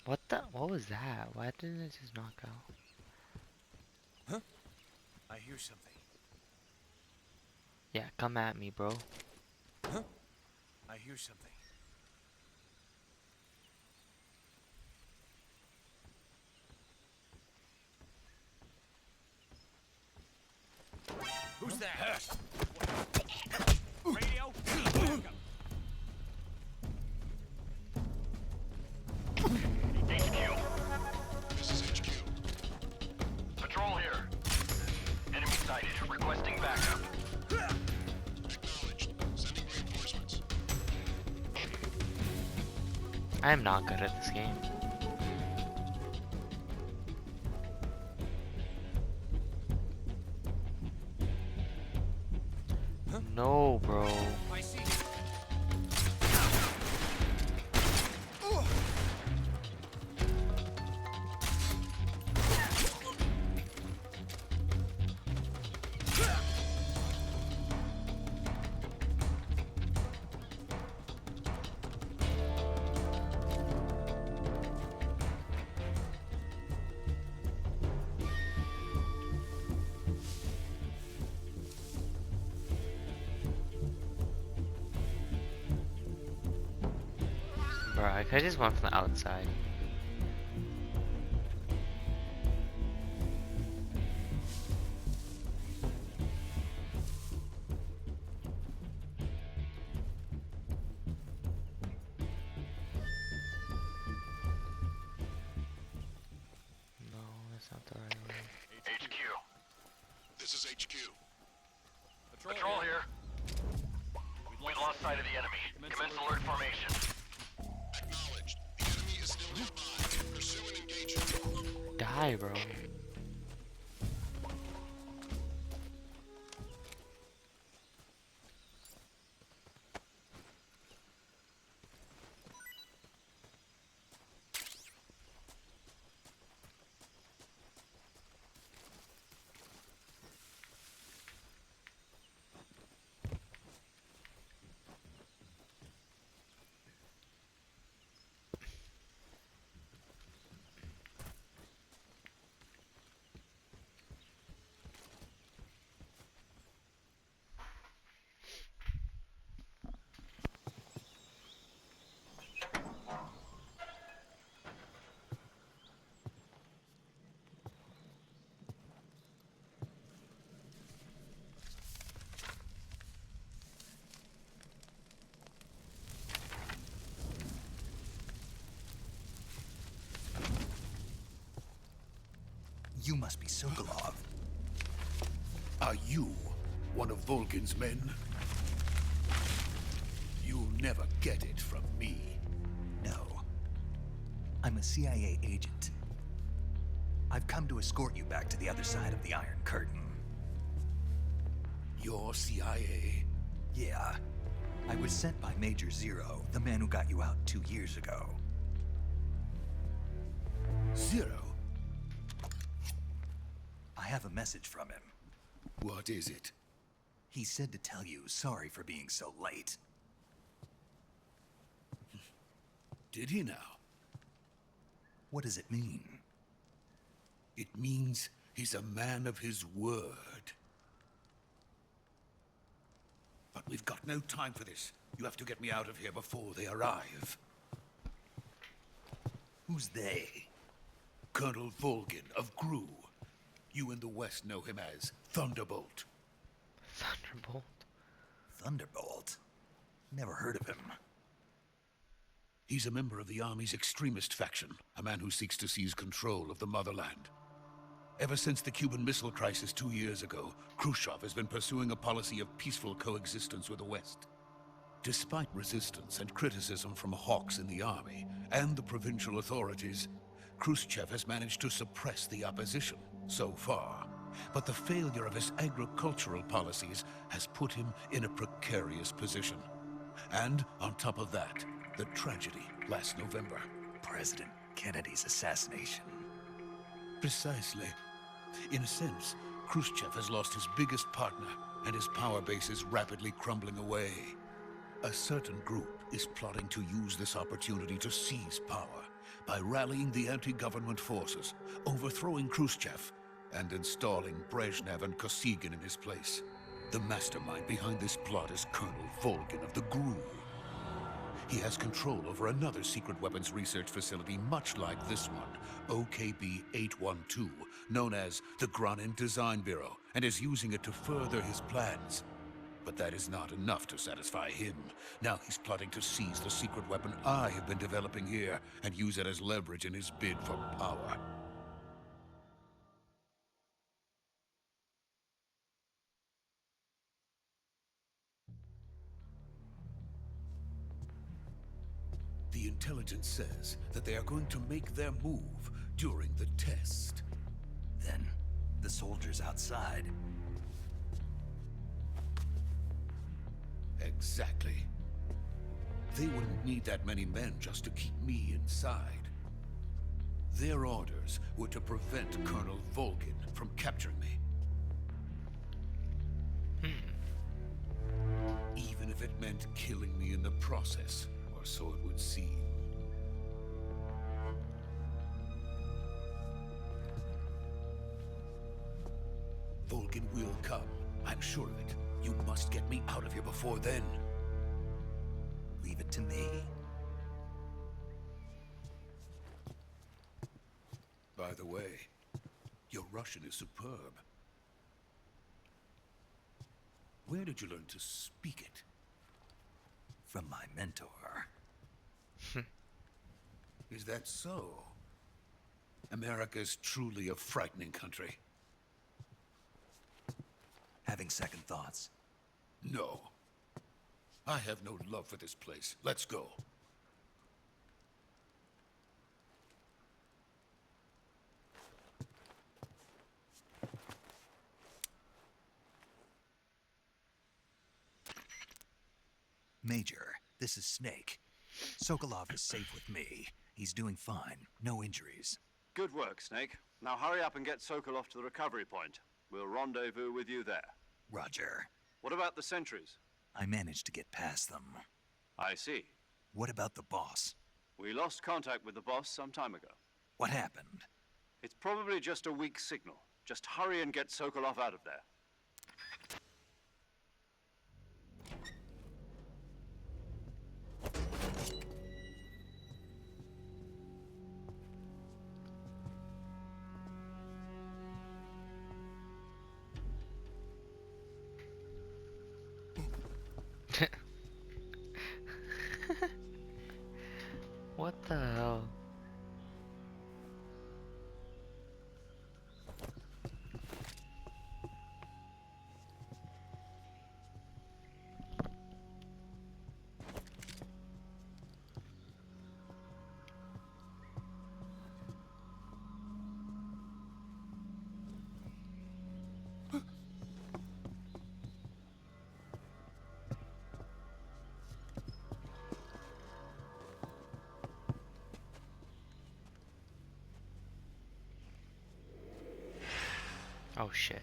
What the? What was that? Why didn't it just knock out? Huh? I hear something. Yeah, come at me, bro. Huh? I hear something. Who's that? Radio? HQ. This is HQ. Patrol here. Enemy sighted. Requesting backup. Acknowledged. Sending reinforcements. I am not good at this game. No, bro. I see. Bro, I could've just went from the outside. No, that's not the right way. HQ. This is HQ. Patrol here. We've lost sight of the enemy. Commence alert formation. Acknowledged. The enemy is still nearby. Pursue and engage him. Die, bro. must be Sokolov. Are you one of Volgin's men? You'll never get it from me. No. I'm a CIA agent. I've come to escort you back to the other side of the Iron Curtain. You're CIA? Yeah. I was sent by Major Zero, the man who got you out 2 years ago. Zero? I have a message from him. What is it? He said to tell you sorry for being so late. Did he now? What does it mean? It means he's a man of his word. But we've got no time for this. You have to get me out of here before they arrive. Who's they? Colonel Volgin of GRU. You in the West know him as Thunderbolt. Thunderbolt. Thunderbolt? Never heard of him. He's a member of the Army's extremist faction, a man who seeks to seize control of the motherland. Ever since the Cuban Missile Crisis 2 years ago, Khrushchev has been pursuing a policy of peaceful coexistence with the West. Despite resistance and criticism from hawks in the army and the provincial authorities, Khrushchev has managed to suppress the opposition so far. But the failure of his agricultural policies has put him in a precarious position. And on top of that, the tragedy last November. President Kennedy's assassination. Precisely. In a sense, Khrushchev has lost his biggest partner, and his power base is rapidly crumbling away. A certain group is plotting to use this opportunity to seize power by rallying the anti-government forces, overthrowing Khrushchev, and installing Brezhnev and Kosygin in his place. The mastermind behind this plot is Colonel Volgin of the GRU. He has control over another secret weapons research facility much like this one, OKB-812, known as the Granin Design Bureau, and is using it to further his plans. But that is not enough to satisfy him. Now he's plotting to seize the secret weapon I have been developing here and use it as leverage in his bid for power. The intelligence says that they are going to make their move during the test. Then, the soldiers outside. Exactly. They wouldn't need that many men just to keep me inside. Their orders were to prevent Colonel Volgin from capturing me. Even if it meant killing me in the process, or so it would seem. Volgin will come. I'm sure of it. You must get me out of here before then. Leave it to me. By the way, your Russian is superb. Where did you learn to speak it? From my mentor. Is that so? America's truly a frightening country. Having second thoughts. No. I have no love for this place. Let's go. Major, this is Snake. Sokolov is safe with me. He's doing fine. No injuries. Good work, Snake. Now hurry up and get Sokolov to the recovery point. We'll rendezvous with you there. Roger. What about the sentries? I managed to get past them. I see. What about the boss? We lost contact with the boss some time ago. What happened? It's probably just a weak signal. Just hurry and get Sokolov out of there. What the hell? Oh shit.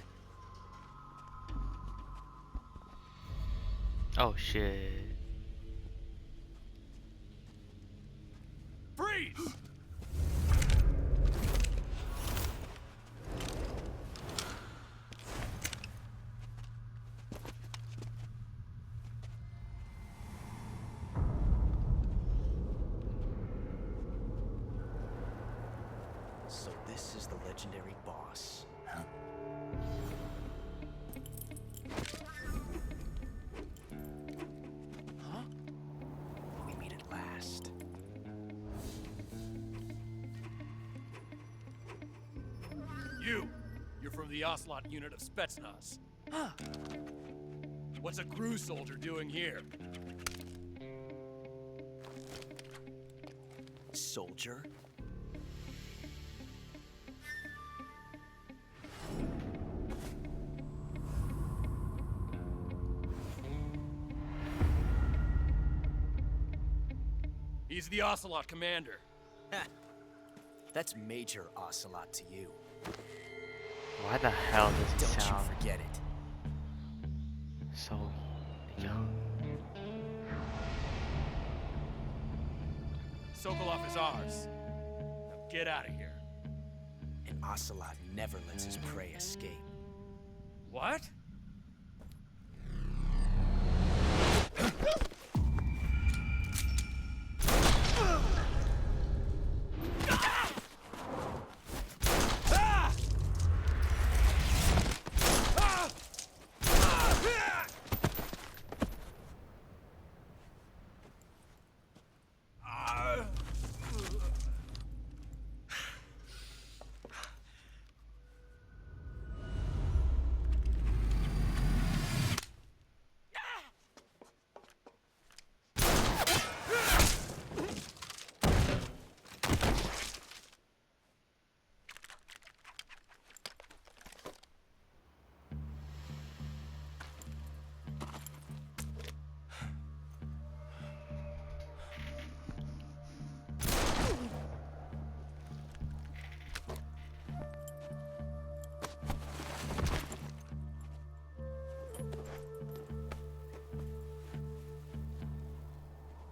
Oh shit. Freeze! So this is the legendary boss. Huh? Huh? We meet at last. You're from the Ocelot unit of Spetsnaz. Huh. What's a GRU soldier doing here? Soldier? He's the Ocelot commander. That's Major Ocelot to you. Why the hell does it Don't sound you forget it. so young? Sokolov is ours. Now get out of here. And Ocelot never lets his prey escape. What?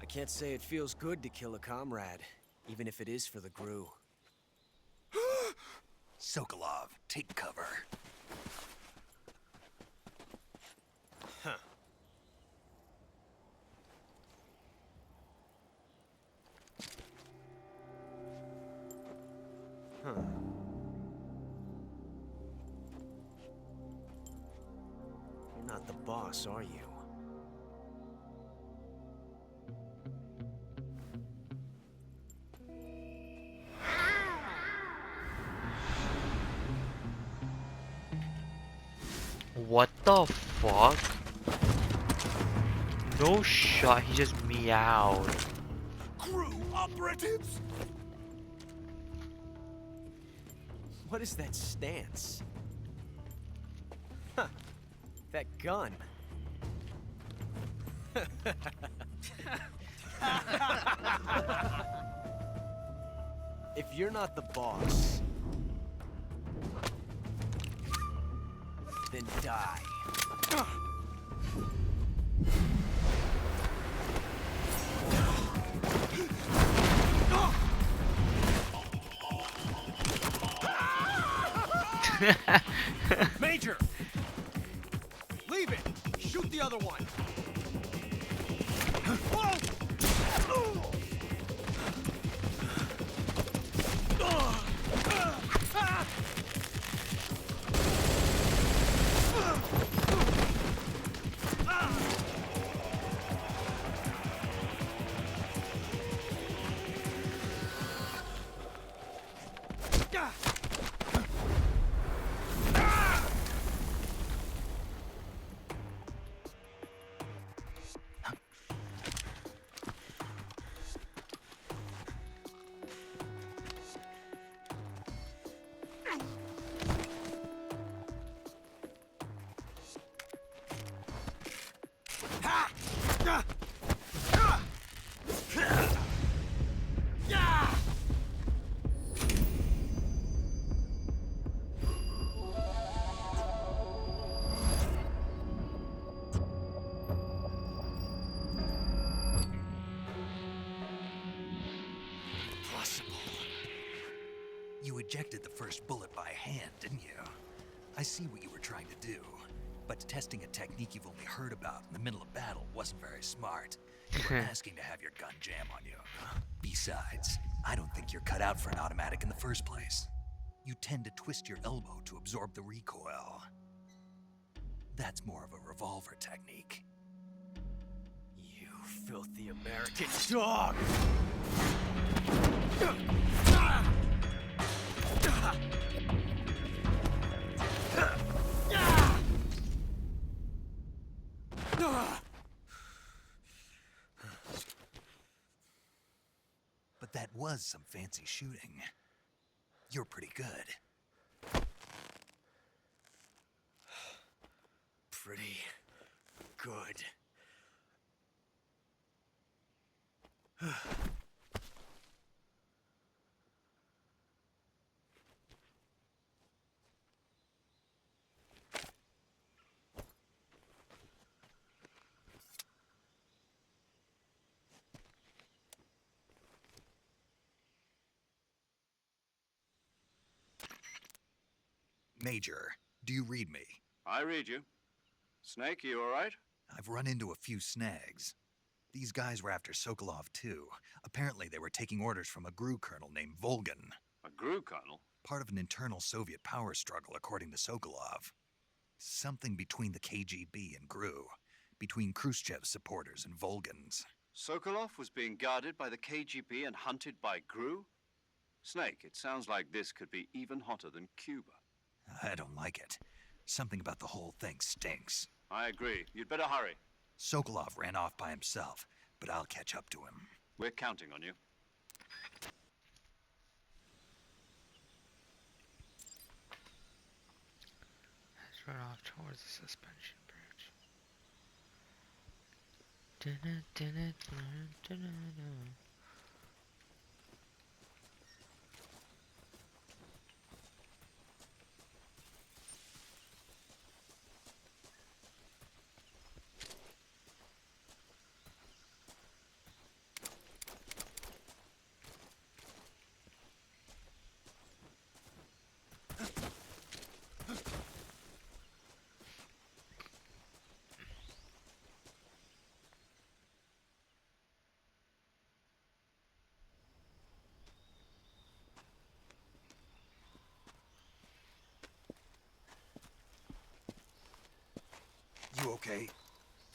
I can't say it feels good to kill a comrade, even if it is for the GRU. Sokolov, take cover. Huh. Huh. You're not the boss, are you? What the fuck? No shot, he just meowed. GRU operatives? What is that stance? Huh. That gun. If you're not the boss, then die. Major! Leave it! Shoot the other one! ejected the first bullet by hand, didn't you? I see what you were trying to do, but testing a technique you've only heard about in the middle of battle wasn't very smart. You were asking to have your gun jam on you. Besides, I don't think you're cut out for an automatic in the first place. You tend to twist your elbow to absorb the recoil. That's more of a revolver technique. You filthy American dog! But that was some fancy shooting. You're pretty good. Pretty good. Major, do you read me? I read you. Snake, you all right? I've run into a few snags. These guys were after Sokolov too. Apparently they were taking orders from a GRU colonel named Volgan. A GRU colonel? Part of an internal Soviet power struggle, according to Sokolov. Something between the KGB and GRU. Between Khrushchev's supporters and Volgan's. Sokolov was being guarded by the KGB and hunted by GRU? Snake, it sounds like this could be even hotter than Cuba. I don't like it. Something about the whole thing stinks. I agree. You'd better hurry. Sokolov ran off by himself, but I'll catch up to him. We're counting on you. Let's run off towards the suspension bridge. You okay?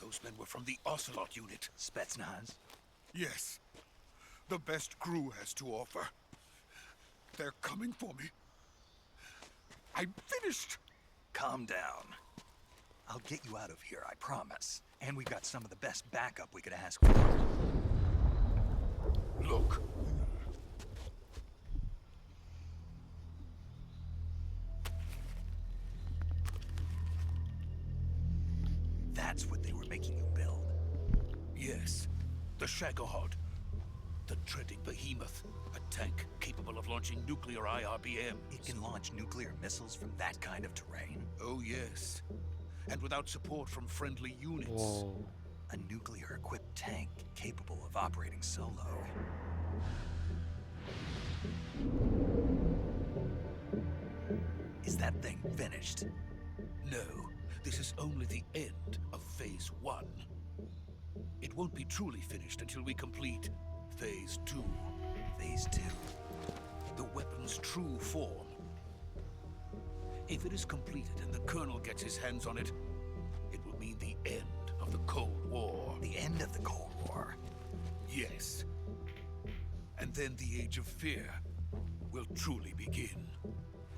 Those men were from the Ocelot unit. Spetsnaz? Yes. The best GRU has to offer. They're coming for me. I'm finished. Calm down. I'll get you out of here, I promise. And we've got some of the best backup we could ask for. Look. That's what they were making you build. Yes. The Shagohod. The treading behemoth. A tank capable of launching nuclear IRBM. It can launch nuclear missiles from that kind of terrain? Oh, yes. And without support from friendly units. Whoa. A nuclear-equipped tank capable of operating solo. Is that thing finished? No. This is only the end of Phase 1. It won't be truly finished until we complete Phase 2. Phase 2? The weapon's true form. If it is completed and the Colonel gets his hands on it, it will mean the end of the Cold War. The end of the Cold War? Yes. And then the Age of Fear will truly begin.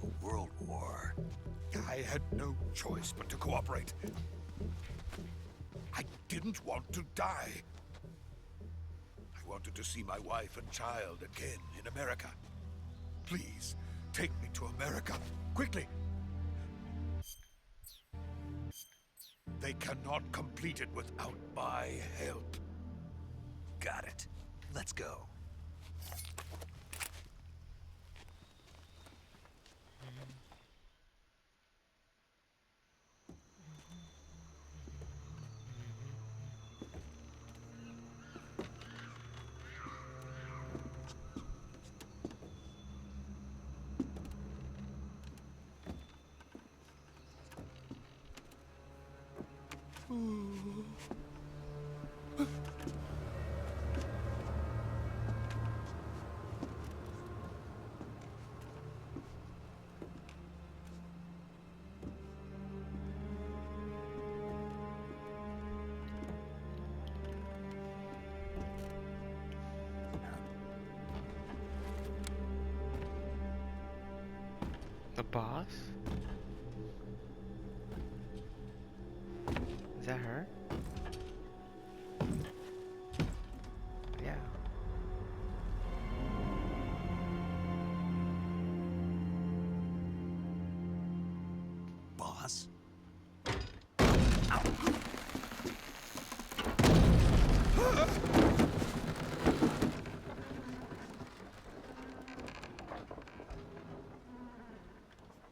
A world war? I had no choice but to cooperate. I didn't want to die. I wanted to see my wife and child again in America. Please, take me to America, quickly. They cannot complete it without my help. Got it. Let's go. The boss? Is that her? Yeah. Boss?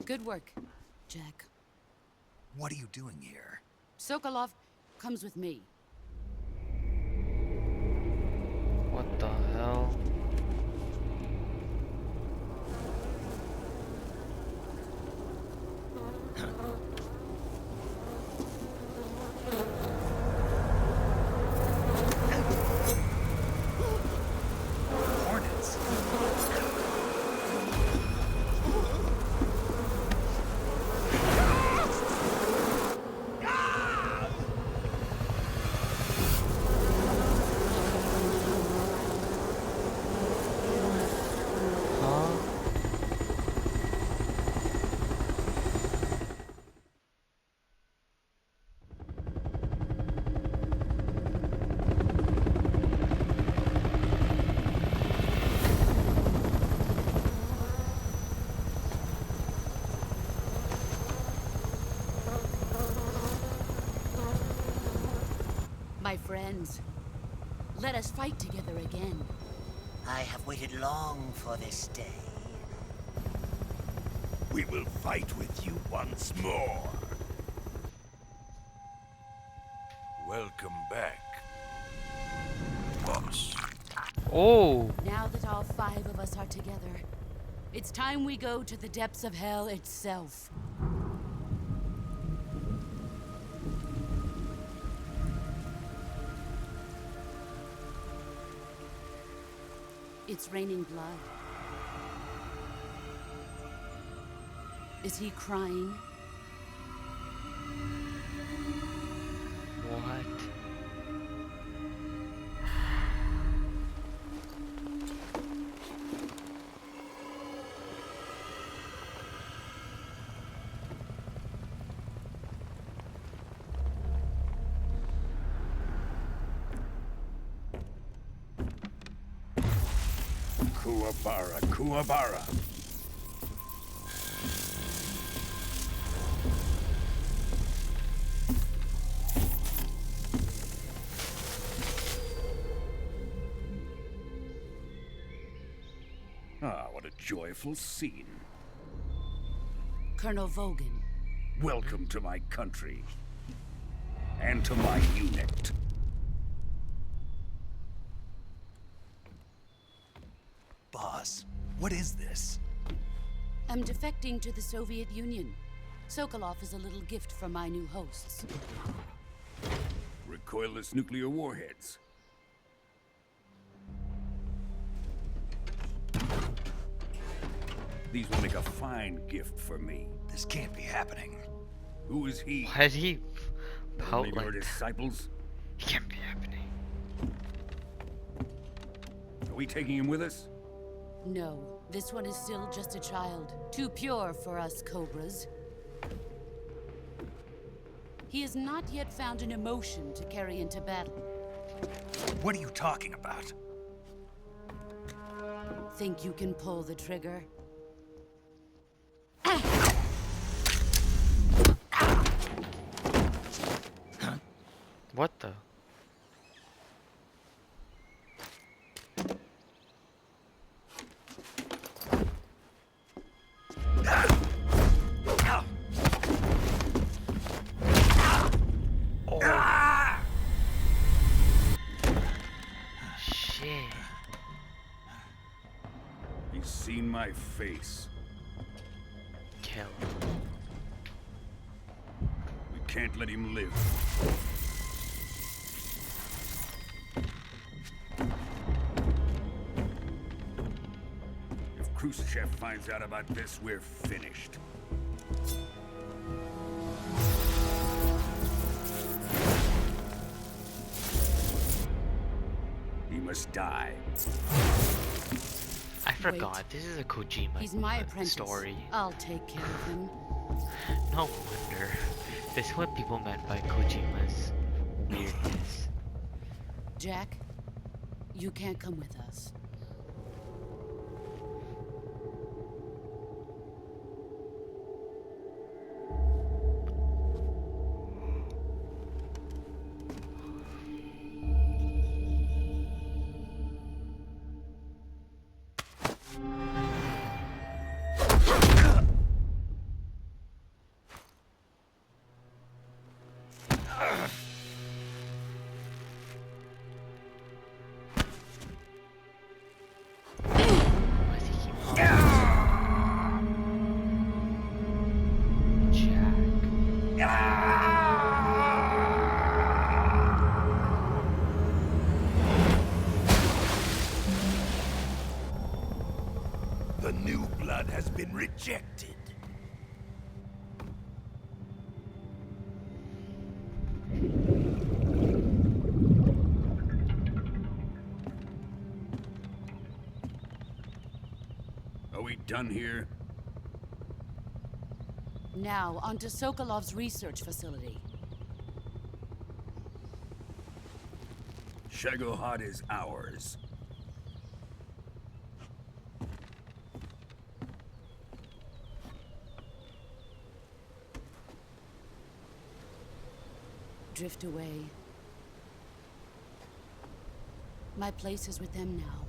Good work, Jack. What are you doing here? Sokolov comes with me. What the hell? Hornets. Huh? My friends, let us fight together again. I have waited long for this day. We will fight with you once more. Welcome back, boss. Oh! Now that all 5 of us are together, it's time we go to the depths of hell itself. It's raining blood. Is he crying? What? Kuwabara, Kuwabara. Ah, what a joyful scene. Colonel Vogan. Welcome to my country. And to my unit. Boss, what is this? I'm defecting to the Soviet Union. Sokolov is a little gift from my new hosts. Recoilless nuclear warheads. These will make a fine gift for me. This can't be happening. Who is he? Why did he pout Only like your that? disciples? It can't be happening. Are we taking him with us? No, this one is still just a child. Too pure for us Cobras. He has not yet found an emotion to carry into battle. What are you talking about? Think you can pull the trigger? What the? Shit. He's seen my face. Kill. We can't let him live. If Khrushchev finds out about this, we're finished. He must die. I forgot. This is a Kojima He's my apprentice. story. I'll take care of him. No wonder. This is what people meant by Kojima's weirdness. Jack, you can't come with us. Why does he keep calling Jack? The new blood has been rejected. Are we done here? Now, on to Sokolov's research facility. Shagohod is ours. Drift away. My place is with them now.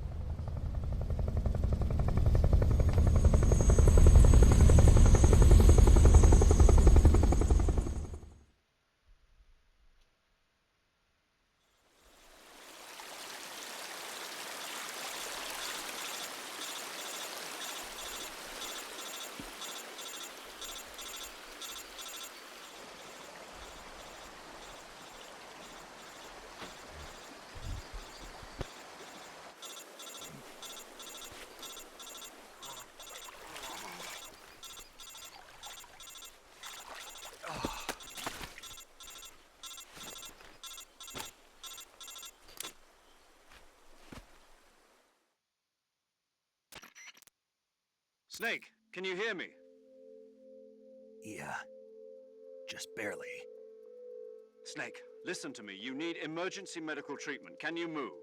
Snake, can you hear me? Yeah. Just barely. Snake, listen to me. You need emergency medical treatment. Can you move?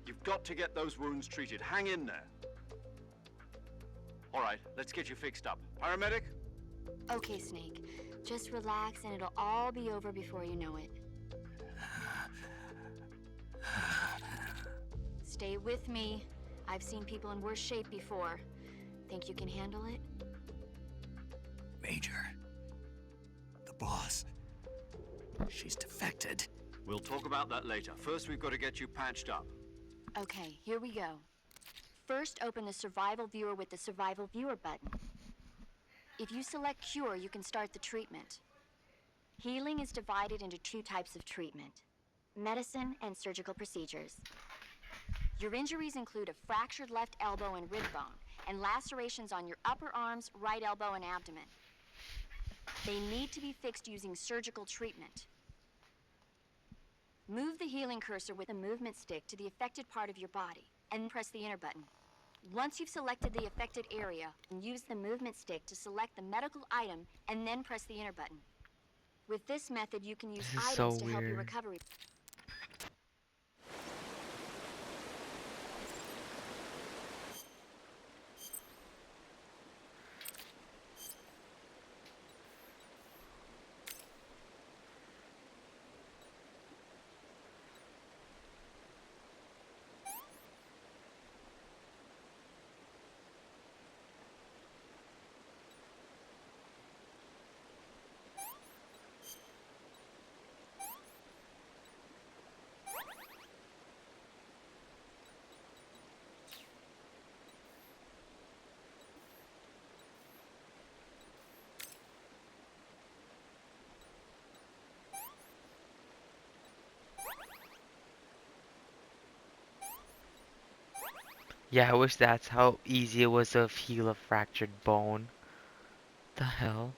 You've got to get those wounds treated. Hang in there. All right, let's get you fixed up. Paramedic? Okay, Snake. Just relax and it'll all be over before you know it. Stay with me. I've seen people in worse shape before. Think you can handle it? Major. The boss. She's defected. We'll talk about that later. First, we've got to get you patched up. Okay, here we go. First, open the Survival Viewer with the Survival Viewer button. If you select Cure, you can start the treatment. Healing is divided into two types of treatment: medicine and surgical procedures. Your injuries include a fractured left elbow and rib bone, and lacerations on your upper arms, right elbow, and abdomen. They need to be fixed using surgical treatment. Move the healing cursor with the movement stick to the affected part of your body, and press the enter button. Once you've selected the affected area, use the movement stick to select the medical item, and then press the enter button. With this method, you can use This is items so to help your weird. recovery. Yeah, I wish that's how easy it was to heal a fractured bone. The hell?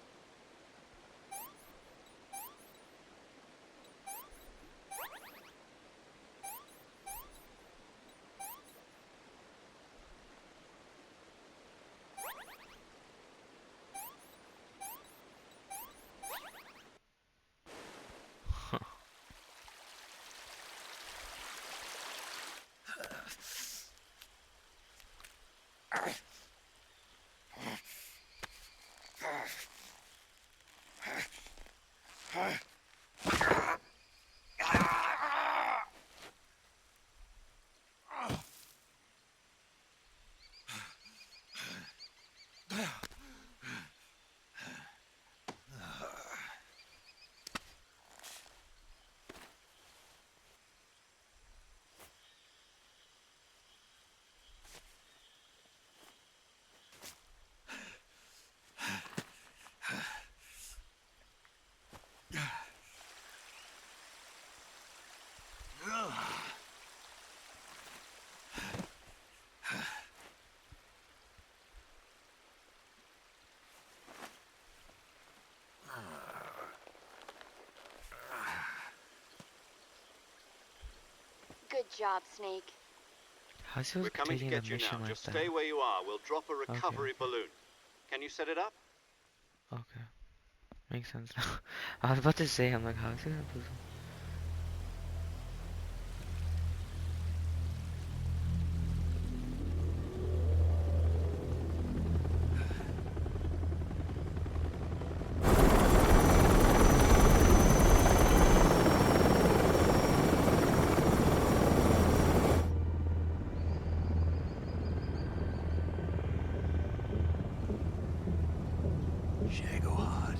Good job, Snake. How's he We're coming to taking a get you mission now. like Just that? stay where you are. We'll drop a recovery Okay. balloon. Can you set it up? Okay. Makes sense now. I was about to say, I'm like, how's he gonna do something? Shagohod.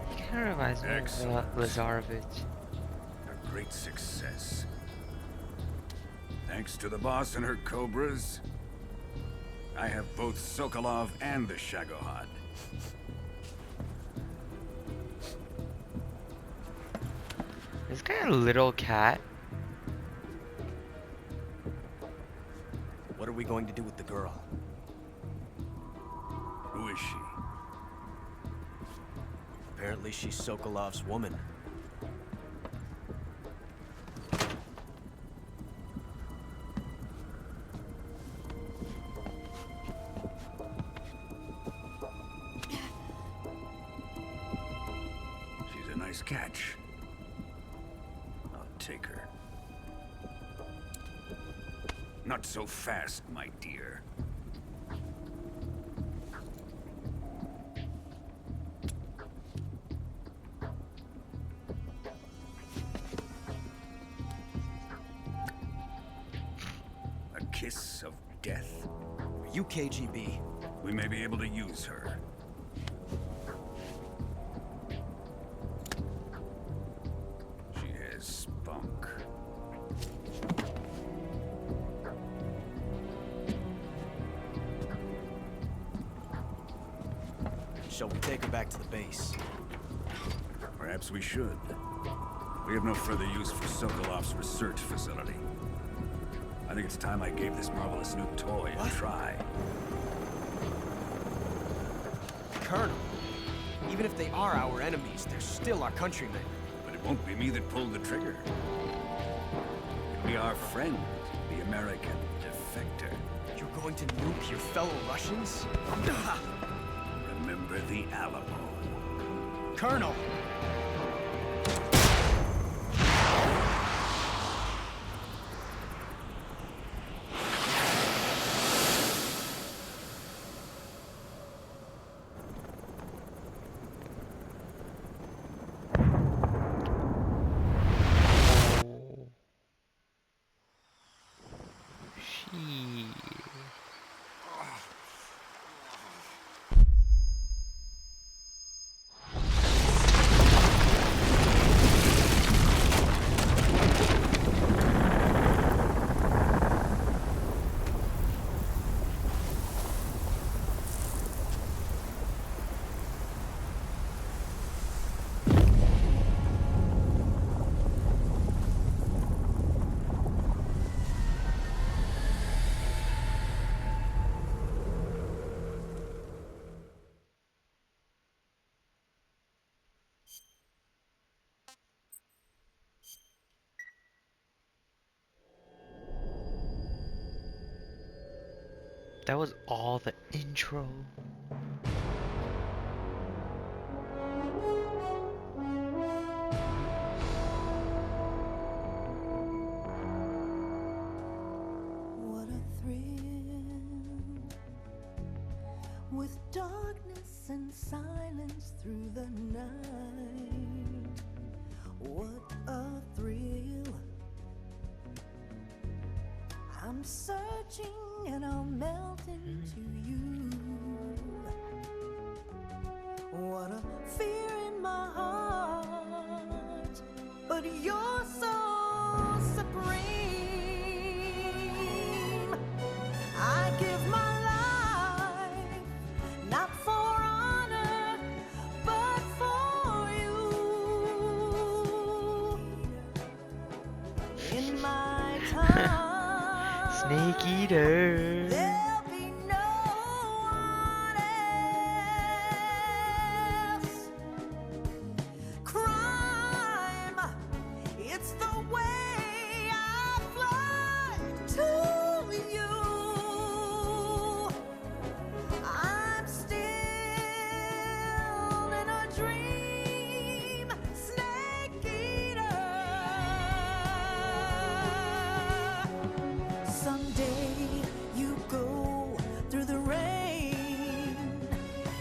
He kind of reminds me of Excellent. Lazarevich. A great success. Thanks to the boss and her cobras, I have both Sokolov and the Shagohod. This guy a little cat. What are we going to do with the girl? Who is she? Apparently she's Sokolov's woman. She's a nice catch. I'll take her. Not so fast, my dear. A kiss of death? Are you KGB? We may be able to use her. She has spunk. Shall we take her back to the base? Perhaps we should. We have no further use for Sokolov's research facility. I think it's time I gave this marvelous new toy a try. Colonel, even if they are our enemies, they're still our countrymen. But it won't be me that pulled the trigger. It'll be our friend, the American defector. You're going to nuke your fellow Russians? Remember the Alamo. Colonel! That was all the intro. What a thrill, with darkness and silence through the night. What a thrill. I'm searching and I'll melt into you. What a fear in my heart, but you're so supreme. I give my life, not for honor, but for you. In my time, Snake Eater. there'll be no one else. Crime, it's the way I fly to you. I'm still in a dream, Snake Eater. Someday you go through the rain,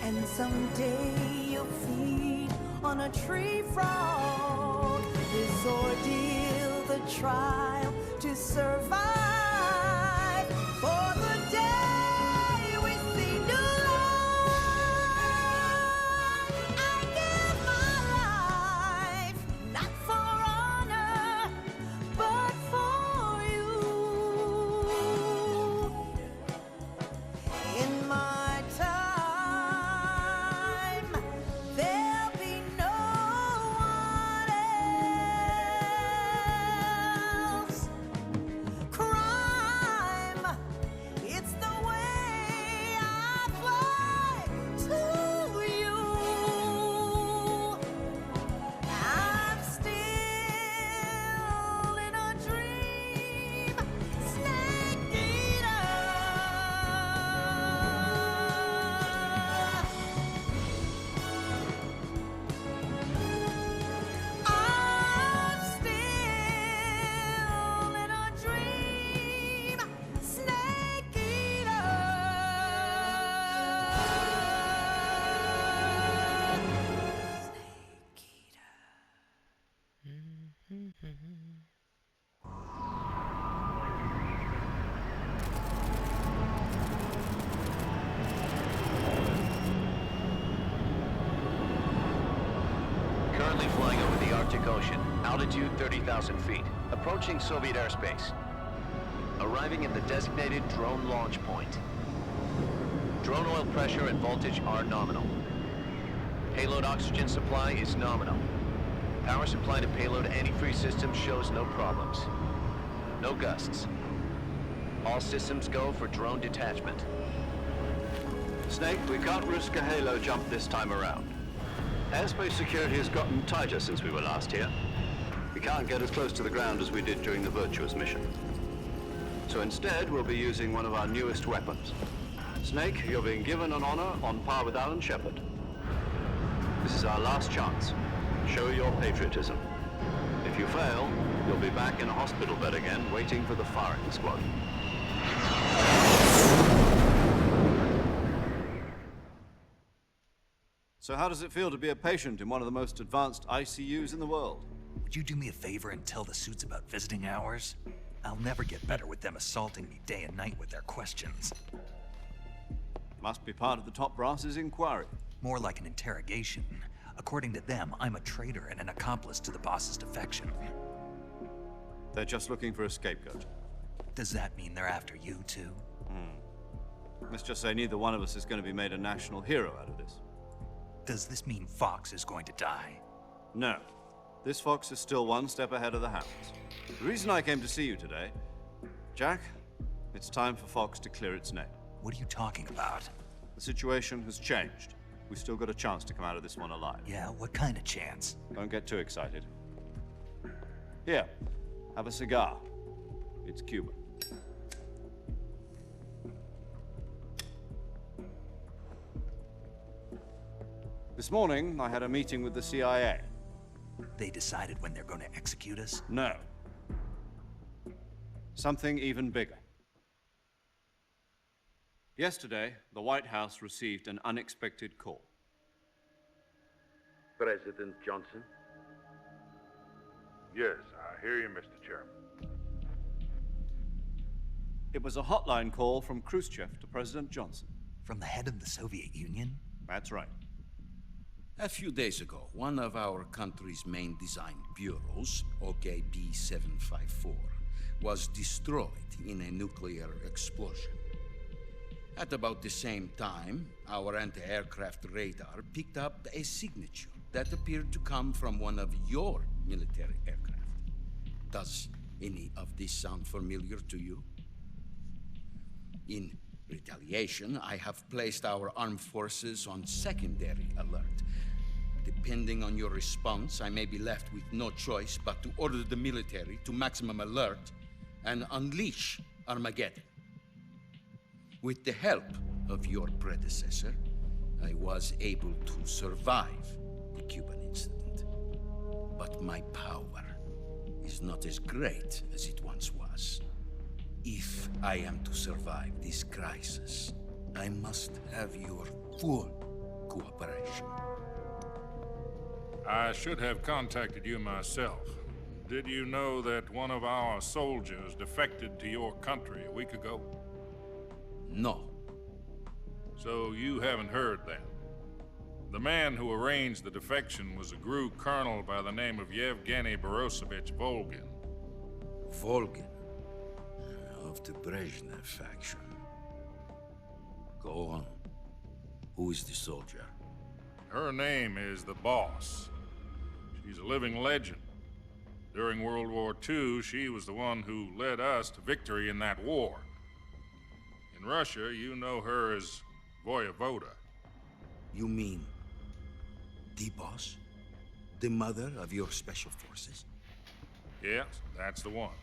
and someday you'll feed on a tree frog. This ordeal, the trial to survive, for the day we see new light. I give my life, not for honor, but for you. In my time, there'll be no one else. Crime, it's the way I fly to you. I'm still in a dream, Snake Eater. I'm still in a dream, Snake Eater. Currently flying over the Arctic Ocean, altitude 30,000 feet, approaching Soviet airspace. Arriving at the designated drone launch point. Drone oil pressure and voltage are nominal. Payload oxygen supply is nominal. Power supply to payload antifreeze system shows no problems. No gusts. All systems go for drone detachment. Snake, we can't risk a halo jump this time around. Airspace security has gotten tighter since we were last here. We can't get as close to the ground as we did during the Virtuous mission. So instead, we'll be using one of our newest weapons. Snake, you're being given an honor on par with Alan Shepard. This is our last chance. Show your patriotism. If you fail, you'll be back in a hospital bed again, waiting for the firing squad. So how does it feel to be a patient in one of the most advanced ICUs in the world? Would you do me a favor and tell the suits about visiting hours? I'll never get better with them assaulting me day and night with their questions. Must be part of the top brass's inquiry. More like an interrogation. According to them, I'm a traitor and an accomplice to the boss's defection. They're just looking for a scapegoat. Does that mean they're after you, too? Let's just say neither one of us is going to be made a national hero out of this. Does this mean Fox is going to die? No. This Fox is still one step ahead of the hounds. The reason I came to see you today, Jack, it's time for Fox to clear its name. What are you talking about? The situation has changed. We've still got a chance to come out of this one alive. Yeah, what kind of chance? Don't get too excited. Here, have a cigar. It's Cuban. This morning, I had a meeting with the CIA. They decided when they're going to execute us? No. Something even bigger. Yesterday, the White House received an unexpected call. President Johnson? Yes, I hear you, Mr. Chairman. It was a hotline call from Khrushchev to President Johnson. From the head of the Soviet Union? That's right. A few days ago, one of our country's main design bureaus, OKB 754, was destroyed in a nuclear explosion. At about the same time, our anti-aircraft radar picked up a signature that appeared to come from one of your military aircraft. Does any of this sound familiar to you? In retaliation, I have placed our armed forces on secondary alert. Depending on your response, I may be left with no choice but to order the military to maximum alert and unleash Armageddon. With the help of your predecessor, I was able to survive the Cuban incident. But my power is not as great as it once was. If I am to survive this crisis, I must have your full cooperation. I should have contacted you myself. Did you know that one of our soldiers defected to your country a week ago? No. So you haven't heard then. The man who arranged the defection was a GRU colonel by the name of Yevgeny Borosovich Volgin. Volgin? Of the Brezhnev faction. Go on. Who is the soldier? Her name is the Boss. She's a living legend. During World War II, she was the one who led us to victory in that war. In Russia, you know her as Voyevoda. You mean the Boss? The mother of your special forces? Yes, that's the one.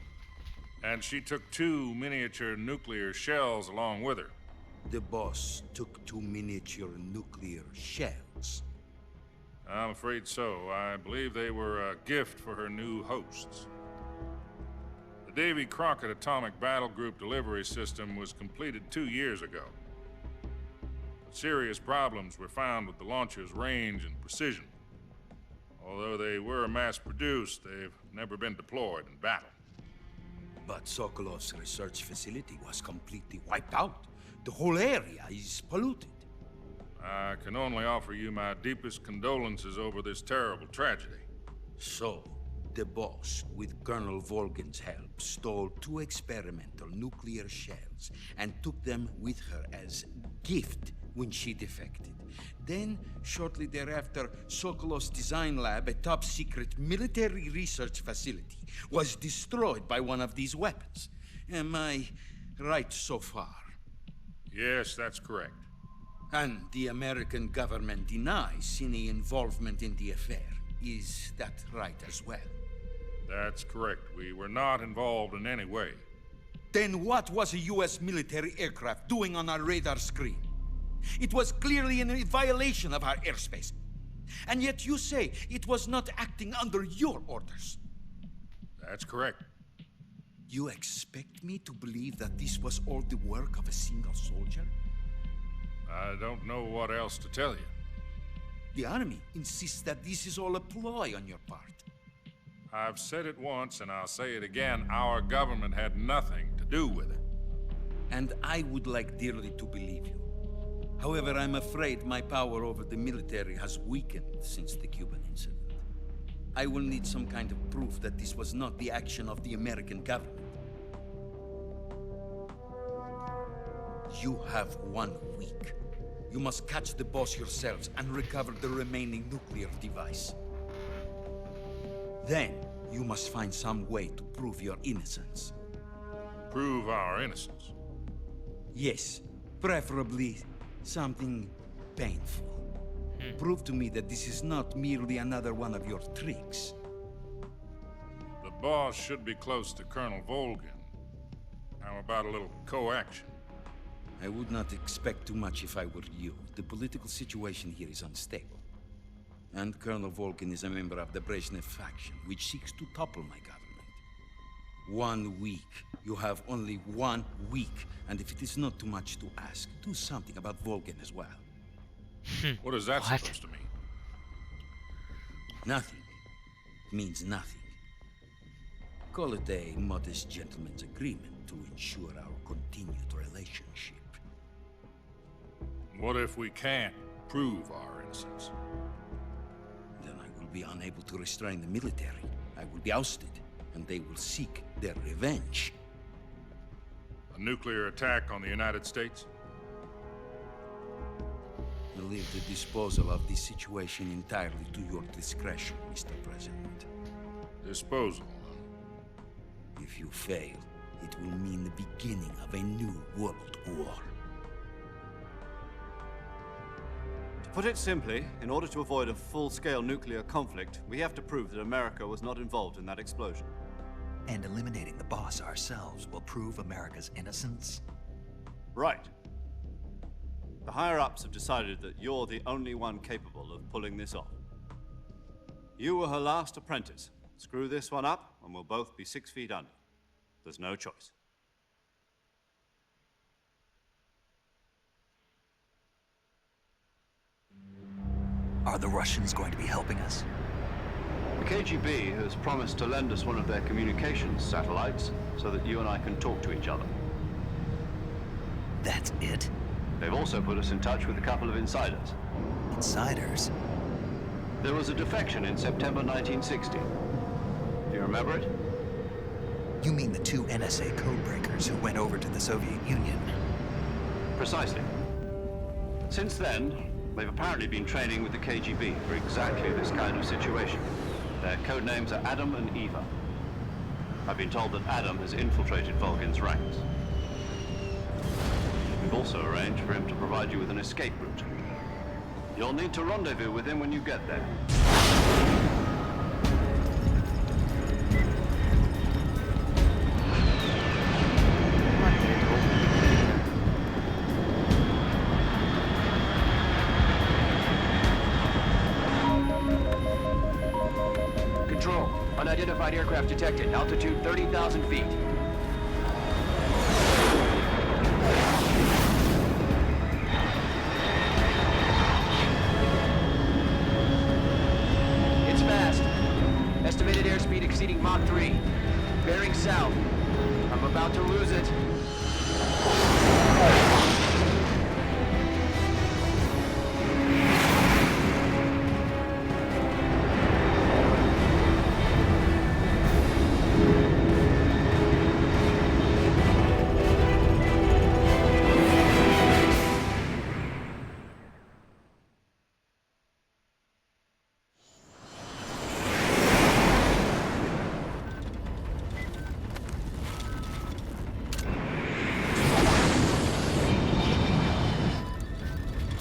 And she took 2 miniature nuclear shells along with her. The Boss took 2 miniature nuclear shells? I'm afraid so. I believe they were a gift for her new hosts. The Davy Crockett Atomic Battle Group delivery system was completed 2 years ago. But serious problems were found with the launcher's range and precision. Although they were mass-produced, they've never been deployed in battle. But Sokolov's research facility was completely wiped out. The whole area is polluted. I can only offer you my deepest condolences over this terrible tragedy. So, the Boss, with Colonel Volgin's help, stole 2 experimental nuclear shells and took them with her as gift when she defected. Then, shortly thereafter, Sokolov's design lab, a top-secret military research facility, was destroyed by one of these weapons. Am I right so far? Yes, that's correct. And the American government denies any involvement in the affair. Is that right as well? That's correct. We were not involved in any way. Then what was a U.S. military aircraft doing on our radar screen? It was clearly in violation of our airspace. And yet you say it was not acting under your orders. That's correct. You expect me to believe that this was all the work of a single soldier? I don't know what else to tell you. The Army insists that this is all a ploy on your part. I've said it once, and I'll say it again. Our government had nothing to do with it. And I would like dearly to believe you. However, I'm afraid my power over the military has weakened since the Cuban incident. I will need some kind of proof that this was not the action of the American government. You have 1 week. You must catch the boss yourselves and recover the remaining nuclear device. Then, you must find some way to prove your innocence. Prove our innocence? Yes, preferably something painful. Prove to me that this is not merely another one of your tricks. The boss should be close to Colonel Volgin. How about a little co-action? I would not expect too much if I were you. The political situation here is unstable. And Colonel Volgin is a member of the Brezhnev faction, which seeks to topple my government. 1 week. You have only 1 week. And if it is not too much to ask, do something about Volgin as well. What is that supposed to mean? Nothing. It means nothing. Call it a modest gentleman's agreement to ensure our continued relationship. What if we can't prove our innocence? Then I will be unable to restrain the military. I will be ousted, and they will seek their revenge. A nuclear attack on the United States? I leave the disposal of this situation entirely to your discretion, Mr. President. Disposal? If you fail, it will mean the beginning of a new world war. To put it simply, in order to avoid a full-scale nuclear conflict, we have to prove that America was not involved in that explosion. And eliminating the boss ourselves will prove America's innocence? Right. The higher-ups have decided that you're the only one capable of pulling this off. You were her last apprentice. Screw this one up, and we'll both be 6 feet under. There's no choice. Are the Russians going to be helping us? The KGB has promised to lend us one of their communications satellites so that you and I can talk to each other. That's it? They've also put us in touch with a couple of insiders. Insiders? There was a defection in September 1960. Do you remember it? You mean the 2 NSA codebreakers who went over to the Soviet Union? Precisely. Since then, they've apparently been training with the KGB for exactly this kind of situation. Their code names are Adam and Eva. I've been told that Adam has infiltrated Volgin's ranks. We've also arranged for him to provide you with an escape route. You'll need to rendezvous with him when you get there. Control, unidentified aircraft detected. Altitude 30,000 feet. It's fast. Estimated airspeed exceeding Mach 3. Bearing south. I'm about to lose it.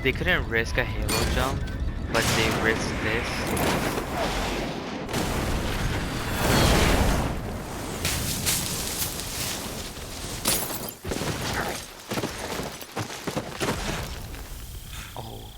They couldn't risk a Halo jump, but they risked this. Oh.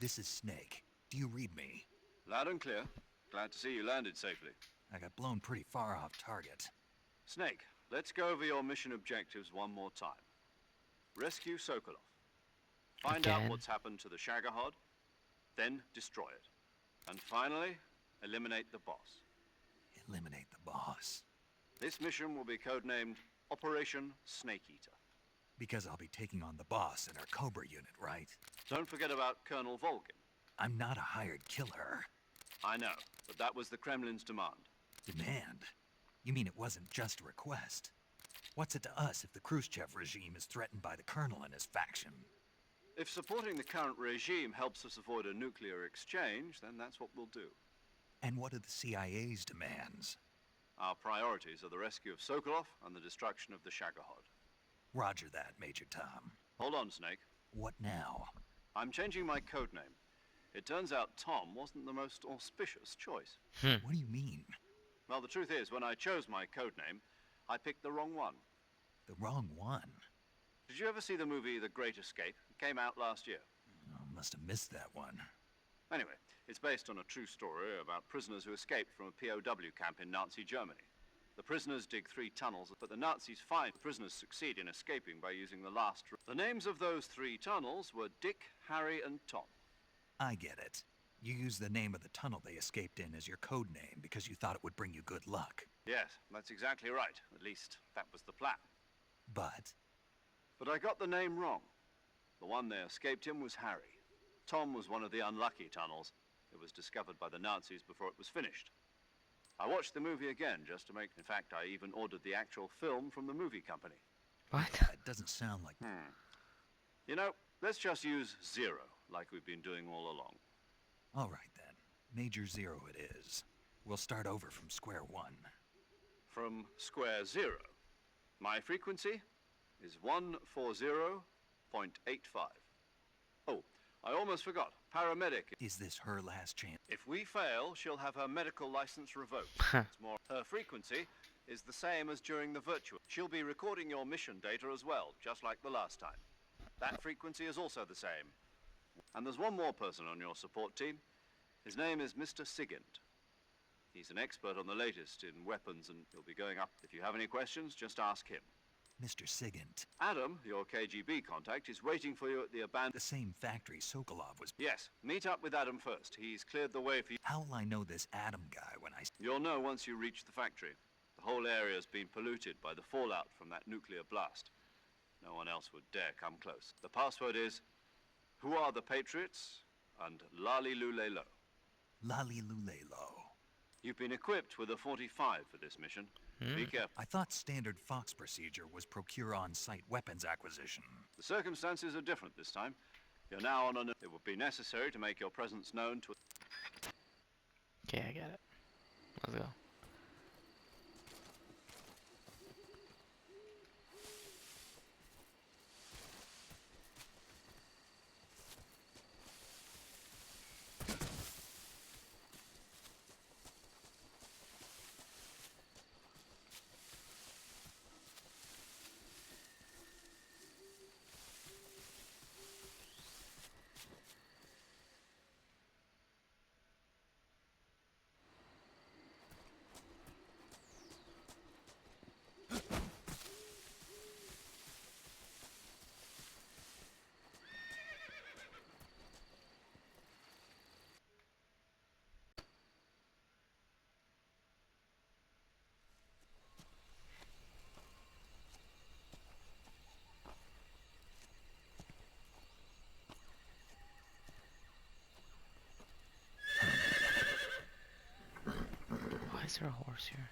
This is Snake. Do you read me? Loud and clear. Glad to see you landed safely. I got blown pretty far off target. Snake, let's go over your mission objectives one more time. Rescue Sokolov. Find out what's happened to the Shagohod, then destroy it. And finally, eliminate the boss. Eliminate the boss. This mission will be codenamed Operation Snake Eater. Because I'll be taking on the boss in our Cobra unit, right? Don't forget about Colonel Volgin. I'm not a hired killer. I know, but that was the Kremlin's demand. Demand? You mean it wasn't just a request? What's it to us if the Khrushchev regime is threatened by the Colonel and his faction? If supporting the current regime helps us avoid a nuclear exchange, then that's what we'll do. And what are the CIA's demands? Our priorities are the rescue of Sokolov and the destruction of the Shagohod. Roger that, Major Tom. Hold on, Snake. What now? I'm changing my codename. It turns out Tom wasn't the most auspicious choice. What do you mean? Well, the truth is, when I chose my codename, I picked the wrong one. The wrong one? Did you ever see the movie The Great Escape? It came out last year. Oh, must have missed that one. Anyway, it's based on a true story about prisoners who escaped from a POW camp in Nazi Germany. The prisoners dig 3 tunnels, but the Nazis find the prisoners succeed in escaping by using the last... The names of those 3 tunnels were Dick, Harry, and Tom. I get it. You used the name of the tunnel they escaped in as your code name because you thought it would bring you good luck. Yes, that's exactly right. At least, that was the plan. But I got the name wrong. The one they escaped in was Harry. Tom was one of the unlucky tunnels. It was discovered by the Nazis before it was finished. I watched the movie again just to make... In fact, I even ordered the actual film from the movie company. What? That doesn't sound like... You know, let's just use 0, like we've been doing all along. All right, then. Major 0 it is. We'll start over from square one. From square 0. My frequency is 140.85. Oh, I almost forgot. Paramedic. Is this her last chance? If we fail, she'll have her medical license revoked. It's more. Her frequency is the same as during the virtual. She'll be recording your mission data as well, just like the last time. That frequency is also the same. And there's one more person on your support team. His name is Mr. Sigint. He's an expert on the latest in weapons, and he'll be going up. If you have any questions, just ask him. Mr. Sigint. Adam, your KGB contact, is waiting for you at the abandoned... The same factory Sokolov was... Yes, meet up with Adam first. He's cleared the way for you. How will I know this Adam guy when I... You'll know once you reach the factory. The whole area's been polluted by the fallout from that nuclear blast. No one else would dare come close. The password is, "Who are the Patriots?" and "Lali Lule Lo." Lali Lule Lo. You've been equipped with a 45 for this mission. Be careful. I thought standard Fox procedure was procure on-site weapons acquisition. The circumstances are different this time. You're now on an... It would be necessary to make your presence known to... Okay, I get it. Let's go. there a horse here?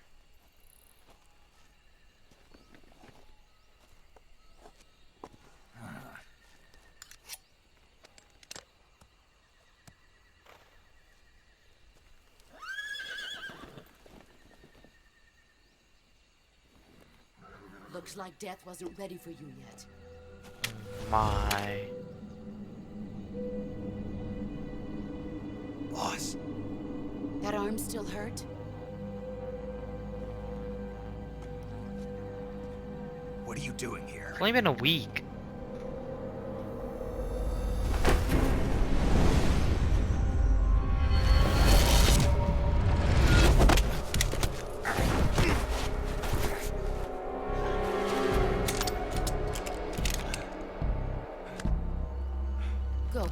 Looks like death wasn't ready for you yet. My. Boss. That arm still hurt? What are you doing here? It's only been a week. Go home.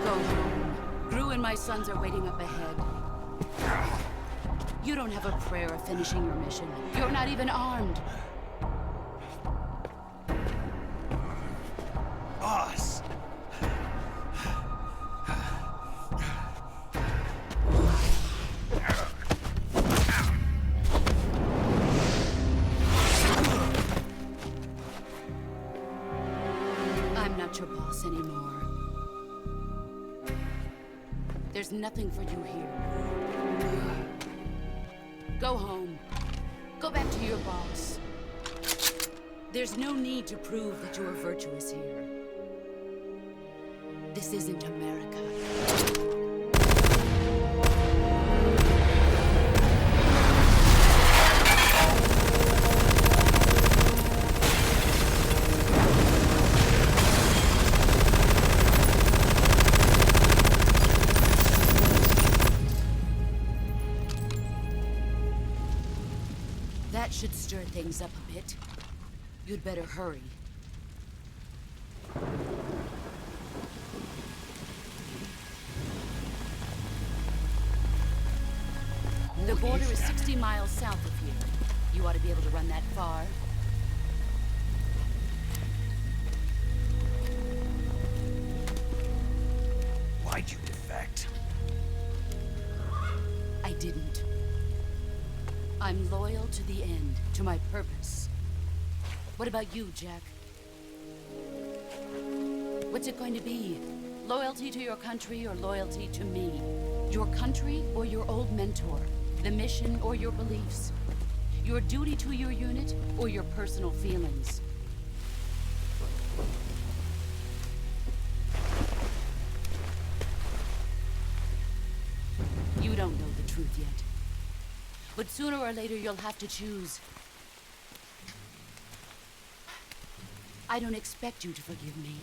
Go home. Gru and my sons are waiting up ahead. You don't have a prayer of finishing your mission. You're not even armed. Boss! I'm not your boss anymore. There's nothing for you here. Go home. Go back to your boss. There's no need to prove that you are virtuous here. This isn't America. That should stir things up a bit. You'd better hurry. The border is 60 miles south of here. You ought to be able to run that far. Why'd you defect? I didn't. I'm loyal to the end, to my purpose. What about you, Jack? What's it going to be? Loyalty to your country or loyalty to me? Your country or your old mentor? The mission or your beliefs? Your duty to your unit or your personal feelings? You don't know the truth yet. But sooner or later, you'll have to choose. I don't expect you to forgive me.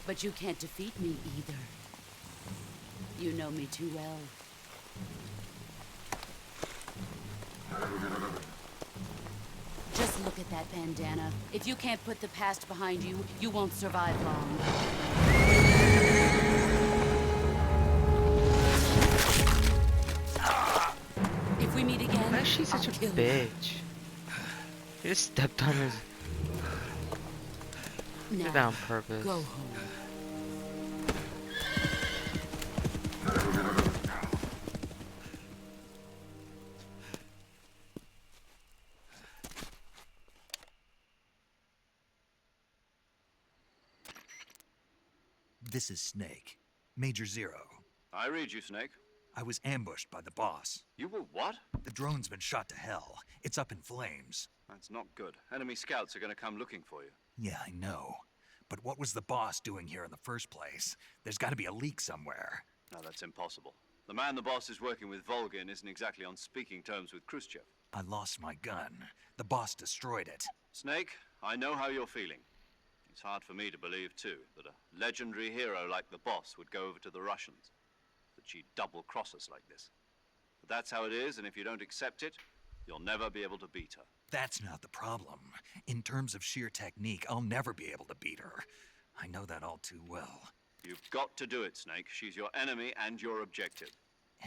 But you can't defeat me either. You know me too well. Just look at that bandana. If you can't put the past behind you, you won't survive long. If we meet again, Why is she such a bitch? He just stepped on his. Did that on purpose. Go home. This is Snake. Major Zero. I read you, Snake. I was ambushed by the boss. You were what? The drone's been shot to hell. It's up in flames. That's not good. Enemy scouts are going to come looking for you. Yeah, I know. But what was the boss doing here in the first place? There's got to be a leak somewhere. No, that's impossible. The man the boss is working with, Volgin, isn't exactly on speaking terms with Khrushchev. I lost my gun. The boss destroyed it. Snake, I know how you're feeling. It's hard for me to believe, too, that a legendary hero like the boss would go over to the Russians. That she'd double-cross us like this. But that's how it is, and if you don't accept it, you'll never be able to beat her. That's not the problem. In terms of sheer technique, I'll never be able to beat her. I know that all too well. You've got to do it, Snake. She's your enemy and your objective.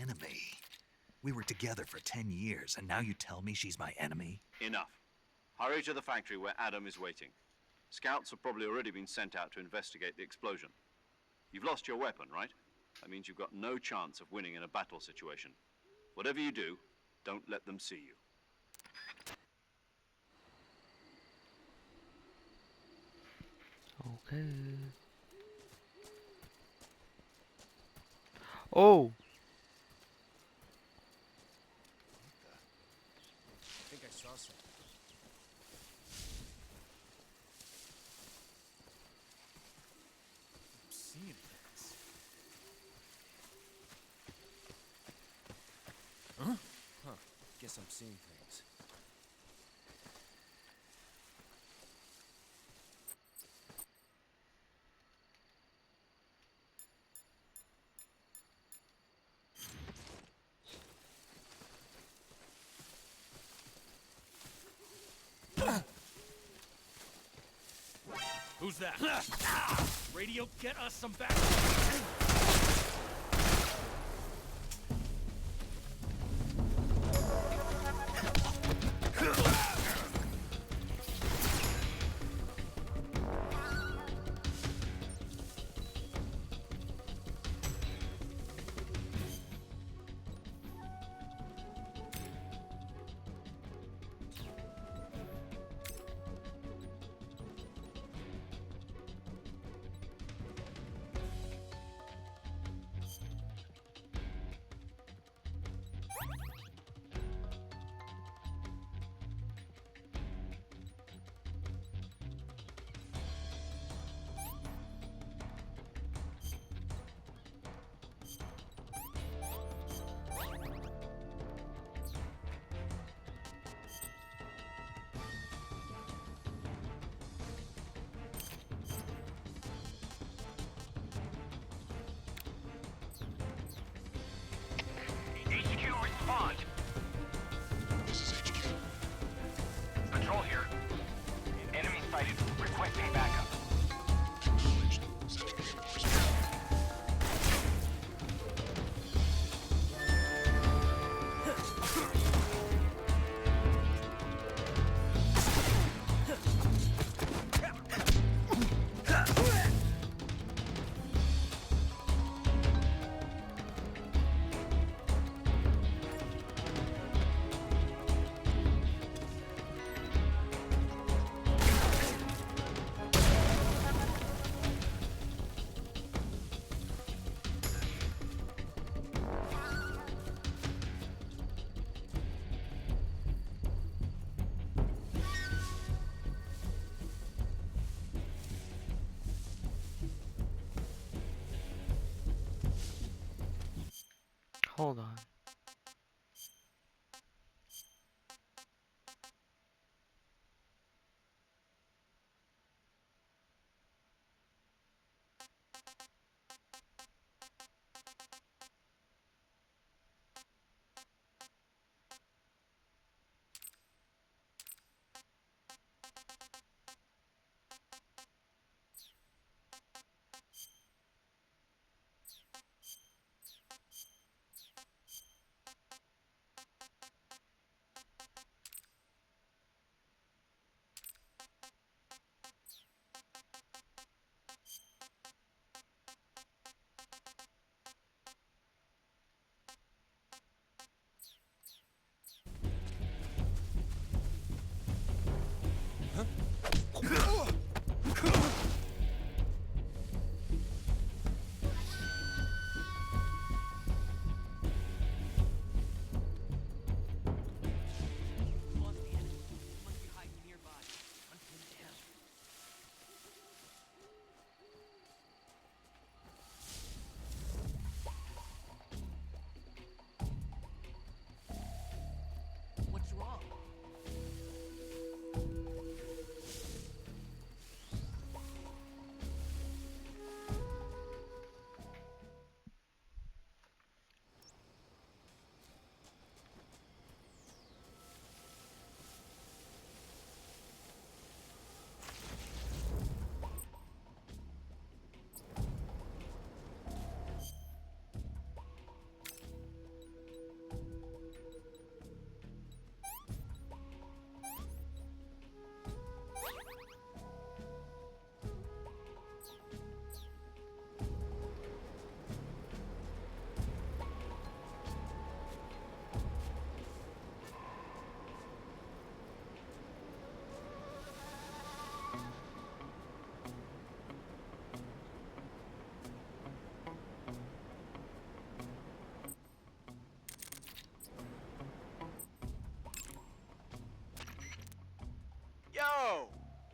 Enemy? We were together for 10 years, and now you tell me she's my enemy? Enough. Hurry to the factory where Adam is waiting. Scouts have probably already been sent out to investigate the explosion. You've lost your weapon, right? That means you've got no chance of winning in a battle situation. Whatever you do, don't let them see you. Okay. Oh! I think I saw something. I'm seeing things. Huh? Huh. Guess I'm seeing things. Who's that? Radio, get us some back. HQ, respond. This is HQ. Patrol here. Enemy sighted. Requesting backup. Acknowledged. Sending reinforcements. Hold on.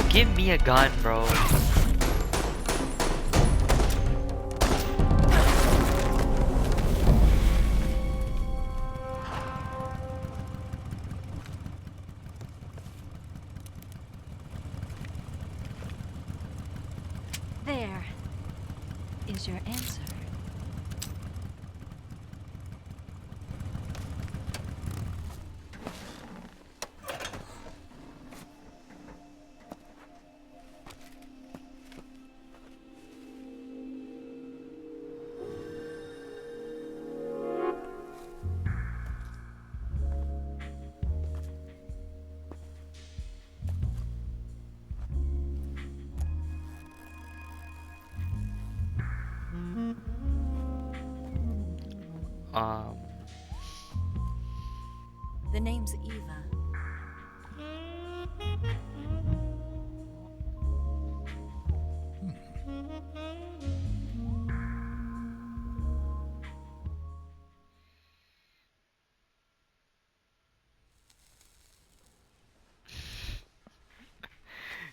Bro, give me a gun, bro. There is your answer. Um, The name's Eva.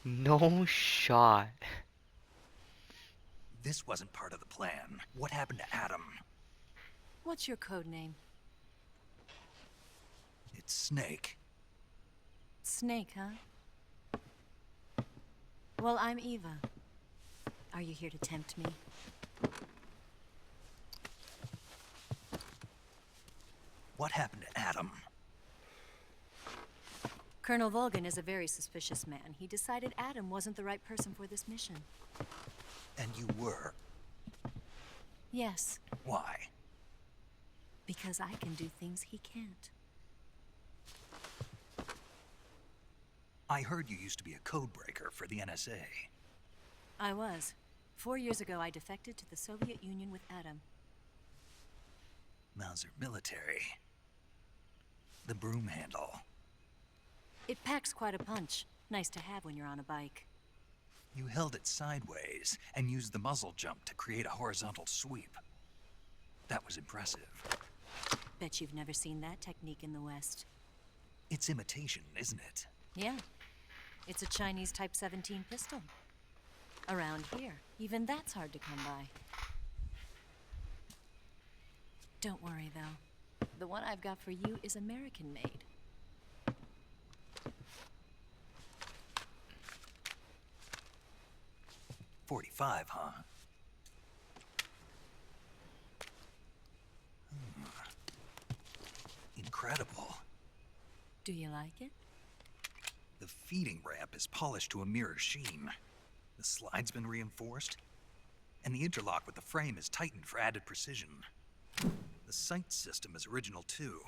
no shot. This wasn't part of the plan. What happened to Adam? What's your code name? It's Snake. Snake, huh? Well, I'm Eva. Are you here to tempt me? What happened to Adam? Colonel Volgan is a very suspicious man. He decided Adam wasn't the right person for this mission. And you were? Yes, Why? because I can do things he can't. I heard you used to be a codebreaker for the NSA. I was. 4 years ago, I defected to the Soviet Union with Adam. Mauser military. The broom handle. It packs quite a punch. Nice to have when you're on a bike. You held it sideways and used the muzzle jump to create a horizontal sweep. That was impressive. Bet you've never seen that technique in the West. It's imitation, isn't it? Yeah. It's a Chinese Type 17 pistol. Around here, even that's hard to come by. Don't worry, though. The one I've got for you is American-made. .45, huh? Incredible. Do you like it? The feeding ramp is polished to a mirror sheen. The slide's been reinforced, and the interlock with the frame is tightened for added precision. The sight system is original too.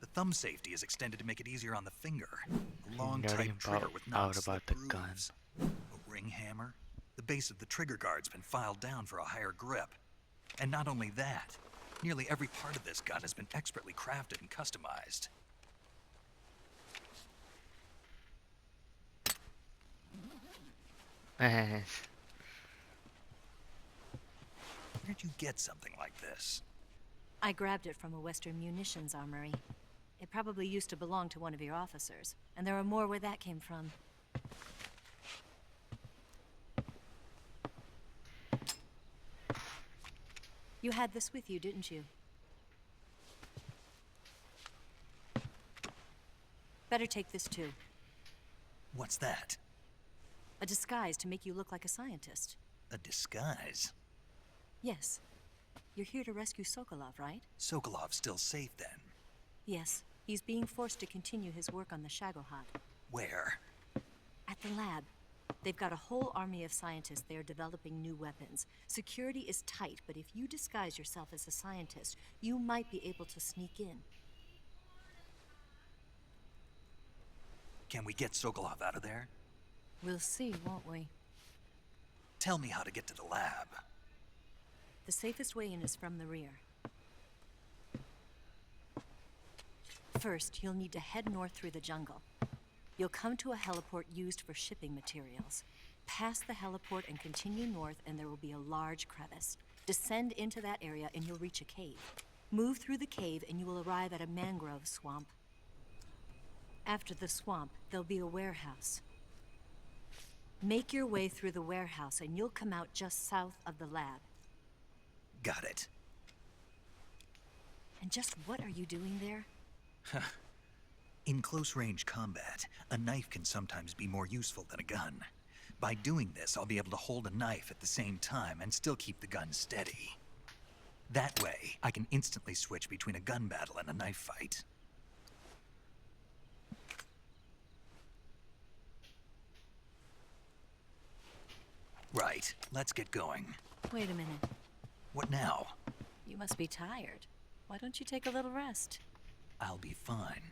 The thumb safety is extended to make it easier on the finger. A long, tight trigger with knots about that the gun. grooves. A ring hammer. The base of the trigger guard's been filed down for a higher grip. And not only that, nearly every part of this gun has been expertly crafted and customized. Where'd you get something like this? I grabbed it from a Western munitions armory. It probably used to belong to one of your officers, and there are more where that came from. You had this with you, didn't you? Better take this too. What's that? A disguise to make you look like a scientist. A disguise? Yes. You're here to rescue Sokolov, right? Sokolov's still safe then? Yes. He's being forced to continue his work on the Shagohod. Where? At the lab. They've got a whole army of scientists there developing new weapons. Security is tight, but if you disguise yourself as a scientist, you might be able to sneak in. Can we get Sokolov out of there? We'll see, won't we? Tell me how to get to the lab. The safest way in is from the rear. First, you'll need to head north through the jungle. You'll come to a heliport used for shipping materials. Pass the heliport and continue north, and there will be a large crevice. Descend into that area and you'll reach a cave. Move through the cave and you will arrive at a mangrove swamp. After the swamp, there'll be a warehouse. Make your way through the warehouse and you'll come out just south of the lab. Got it. And just what are you doing there? In close-range combat, a knife can sometimes be more useful than a gun. By doing this, I'll be able to hold a knife at the same time and still keep the gun steady. That way, I can instantly switch between a gun battle and a knife fight. Right, let's get going. Wait a minute. What now? You must be tired. Why don't you take a little rest? I'll be fine.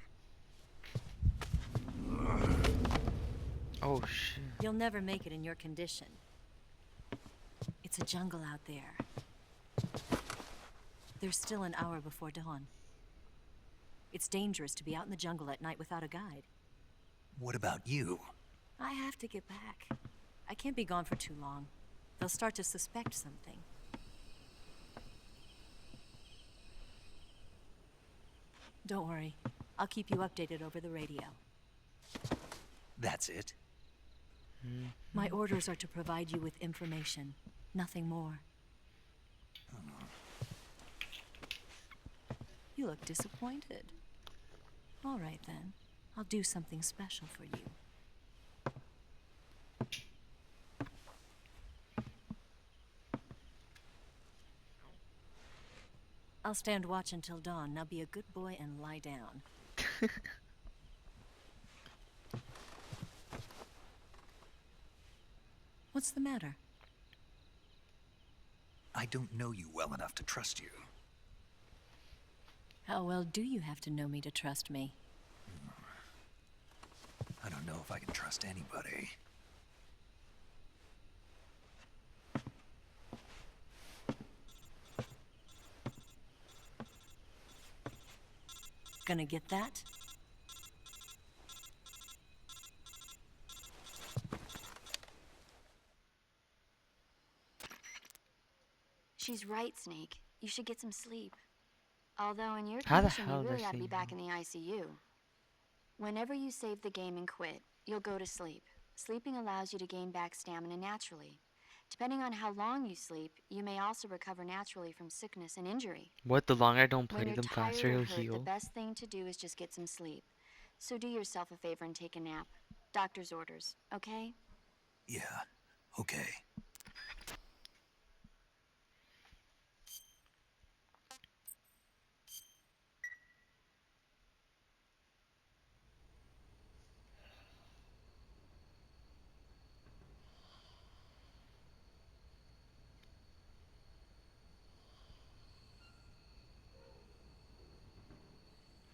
Oh, shit. You'll never make it in your condition. It's a jungle out there. There's still an hour before dawn. It's dangerous to be out in the jungle at night without a guide. What about you? I have to get back. I can't be gone for too long. They'll start to suspect something. Don't worry. I'll keep you updated over the radio. That's it? My orders are to provide you with information. Nothing more. You look disappointed. All right, then. I'll do something special for you. I'll stand watch until dawn. Now be a good boy and lie down. What's the matter? I don't know you well enough to trust you. How well do you have to know me to trust me? I don't know if I can trust anybody. Gonna get that? She's right, Snake. You should get some sleep. Although in your How the condition, hell you really does ought to she be back in the ICU. Whenever you save the game and quit, you'll go to sleep. Sleeping allows you to gain back stamina naturally. Depending on how long you sleep, you may also recover naturally from sickness and injury. What, the longer I don't play When you're them, tired faster or he'll hurt, the heal? best thing to do is just get some sleep. So do yourself a favor and take a nap. Doctor's orders, okay? Yeah, okay.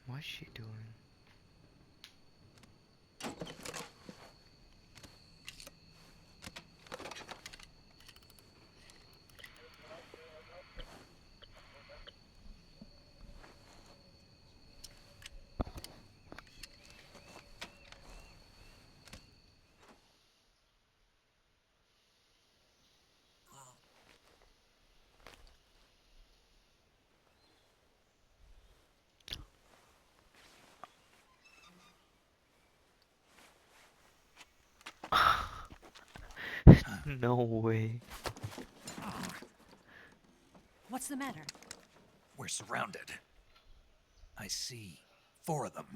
What's she doing? No way. What's the matter? We're surrounded. I see 4 of them.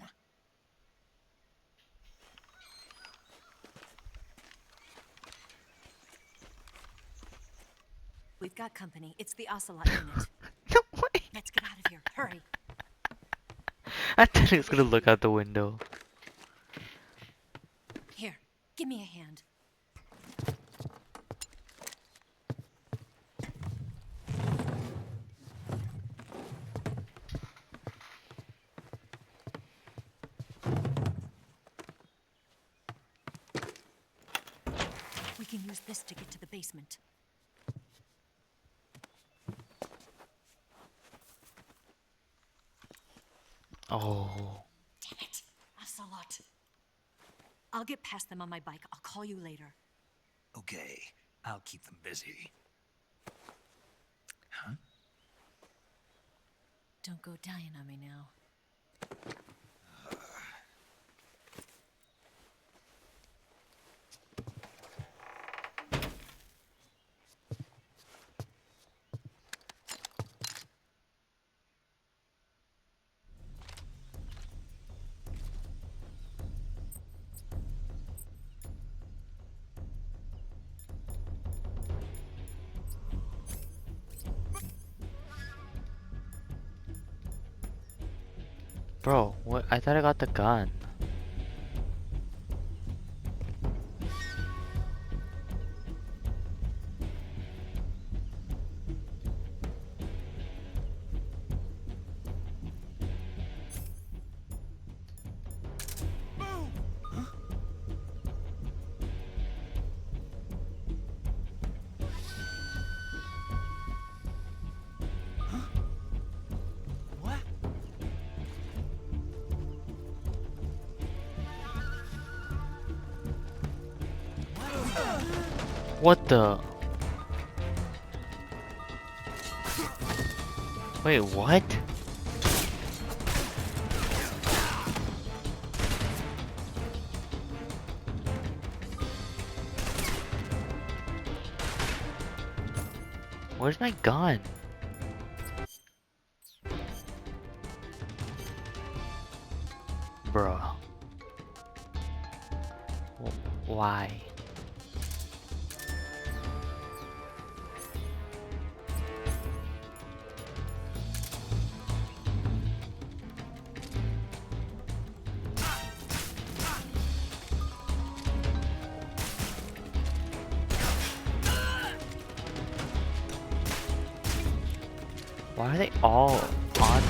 We've got company. It's the Ocelot unit. No way. Let's get out of here. Hurry. I thought he was gonna look out the window. Here, give me a hand. We can use this to get to the basement. Oh. Damn it, Ocelot. I'll get past them on my bike. I'll call you later. Okay, I'll keep them busy. Huh? Don't go dying on me now. Bro, what? I thought I got the gun. What the? Wait, what? Where's my gun? Bro. Why? Why are they all on?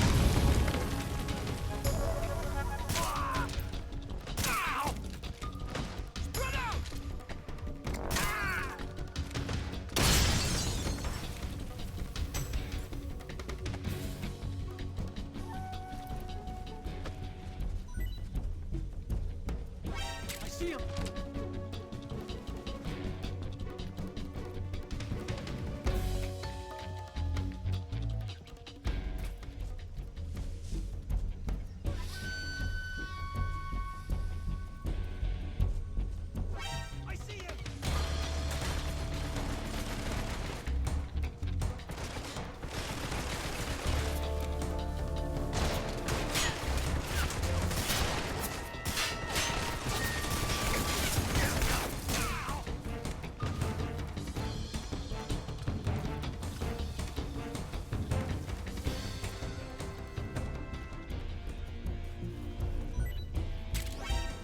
I see him. I see him.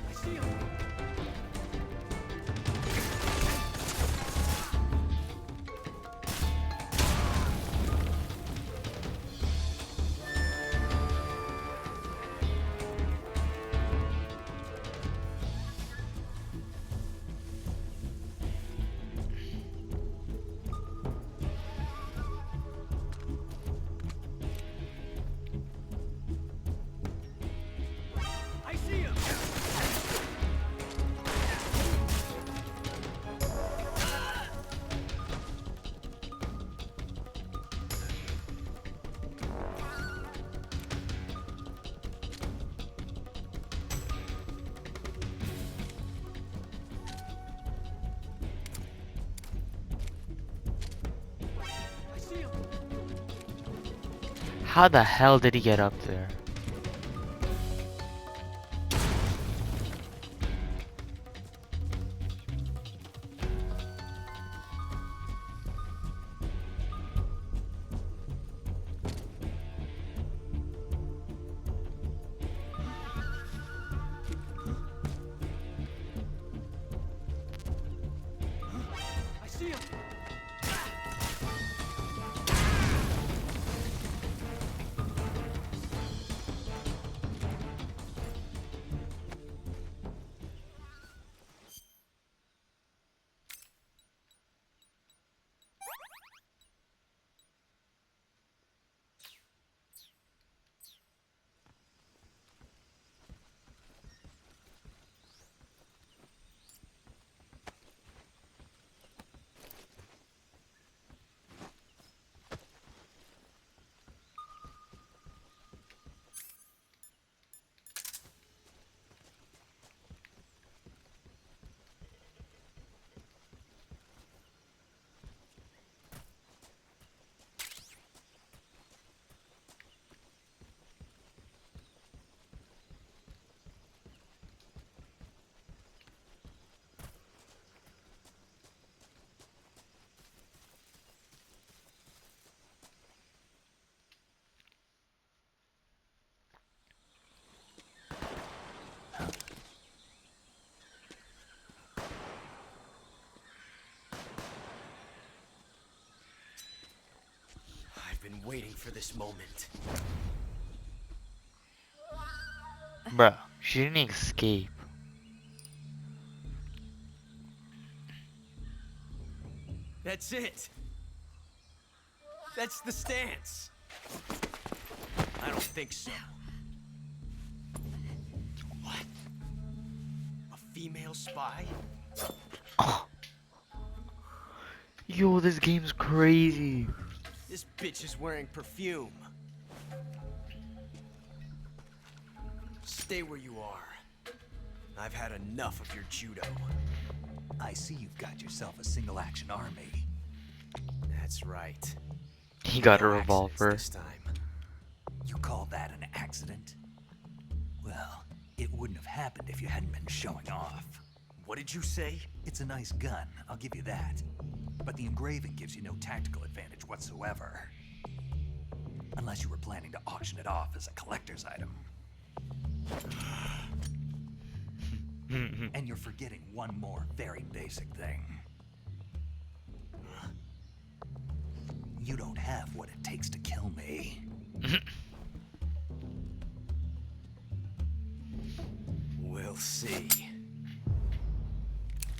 I see him. I see him. I see him. How the hell did he get up there? I see him. waiting for this moment. Bruh, she didn't escape. That's it. That's the stance. I don't think so. What? A female spy? Oh. Yo, this game's crazy. This bitch is wearing perfume. Stay where you are. I've had enough of your judo. I see you've got yourself a single-action army. That's right. He got a No accidents revolver. this time. You call that an accident? Well, it wouldn't have happened if you hadn't been showing off. What did you say? It's a nice gun, I'll give you that. But the engraving gives you no tactical advantage whatsoever. Unless you were planning to auction it off as a collector's item. And you're forgetting one more very basic thing. You don't have what it takes to kill me. We'll see.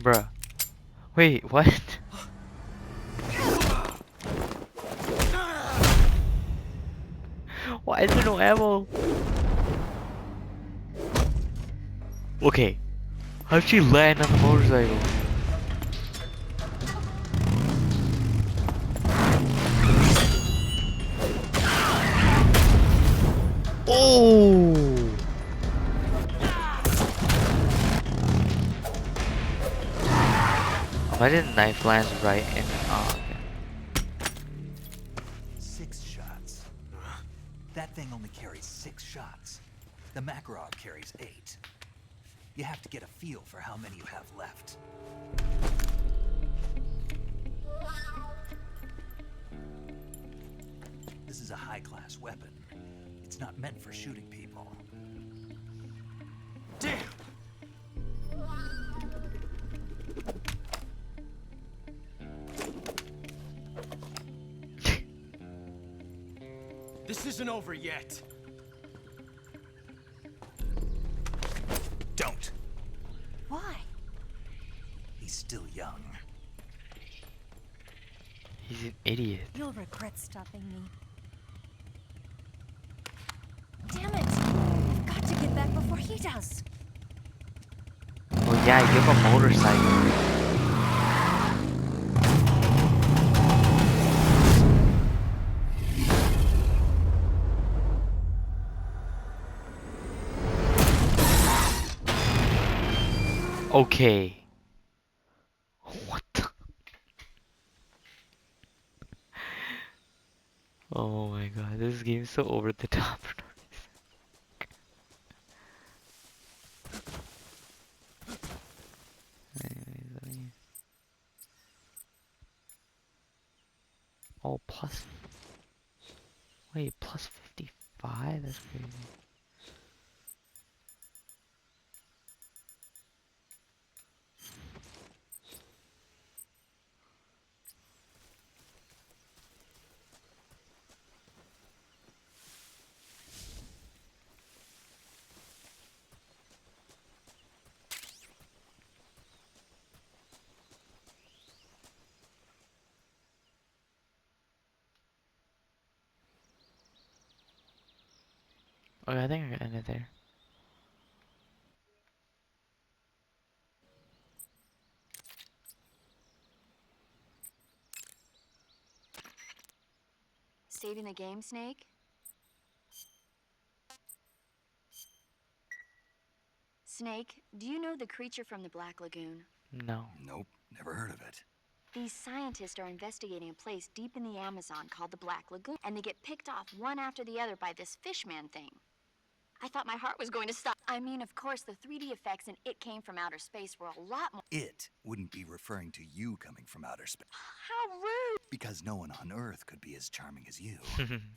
Bruh. Wait, what? Why is there no ammo? Okay. How'd she land on the motorcycle? Oh! Imagine the knife lands right in. Oh, okay. 6 shots. That thing only carries 6 shots. The Makarov carries 8. You have to get a feel for how many you have left. This is a high-class weapon. It's not meant for shooting people. Damn! This isn't over yet. Don't. Why? He's still young. He's an idiot. You'll regret stopping me. Damn it! I've got to get back before he does. Oh yeah, you have a motorcycle. Okay. What the? Oh my god, this game is so over the top. Oh, plus. Wait, plus 55? That's crazy. Okay, I think I can end it there. Saving the game, Snake? Snake, do you know the creature from the Black Lagoon? No. Nope, never heard of it. These scientists are investigating a place deep in the Amazon called the Black Lagoon, and they get picked off one after the other by this fishman thing. I thought my heart was going to stop. I mean, of course, the 3D effects in It Came From Outer Space were a lot more— It wouldn't be referring to you coming from outer space. How rude! Because no one on Earth could be as charming as you.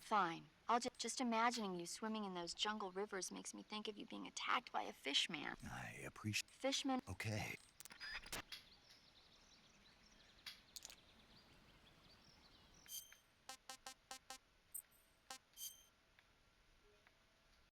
Fine. I'll just imagining you swimming in those jungle rivers makes me think of you being attacked by a fishman. I appreciate— Fishman— Okay.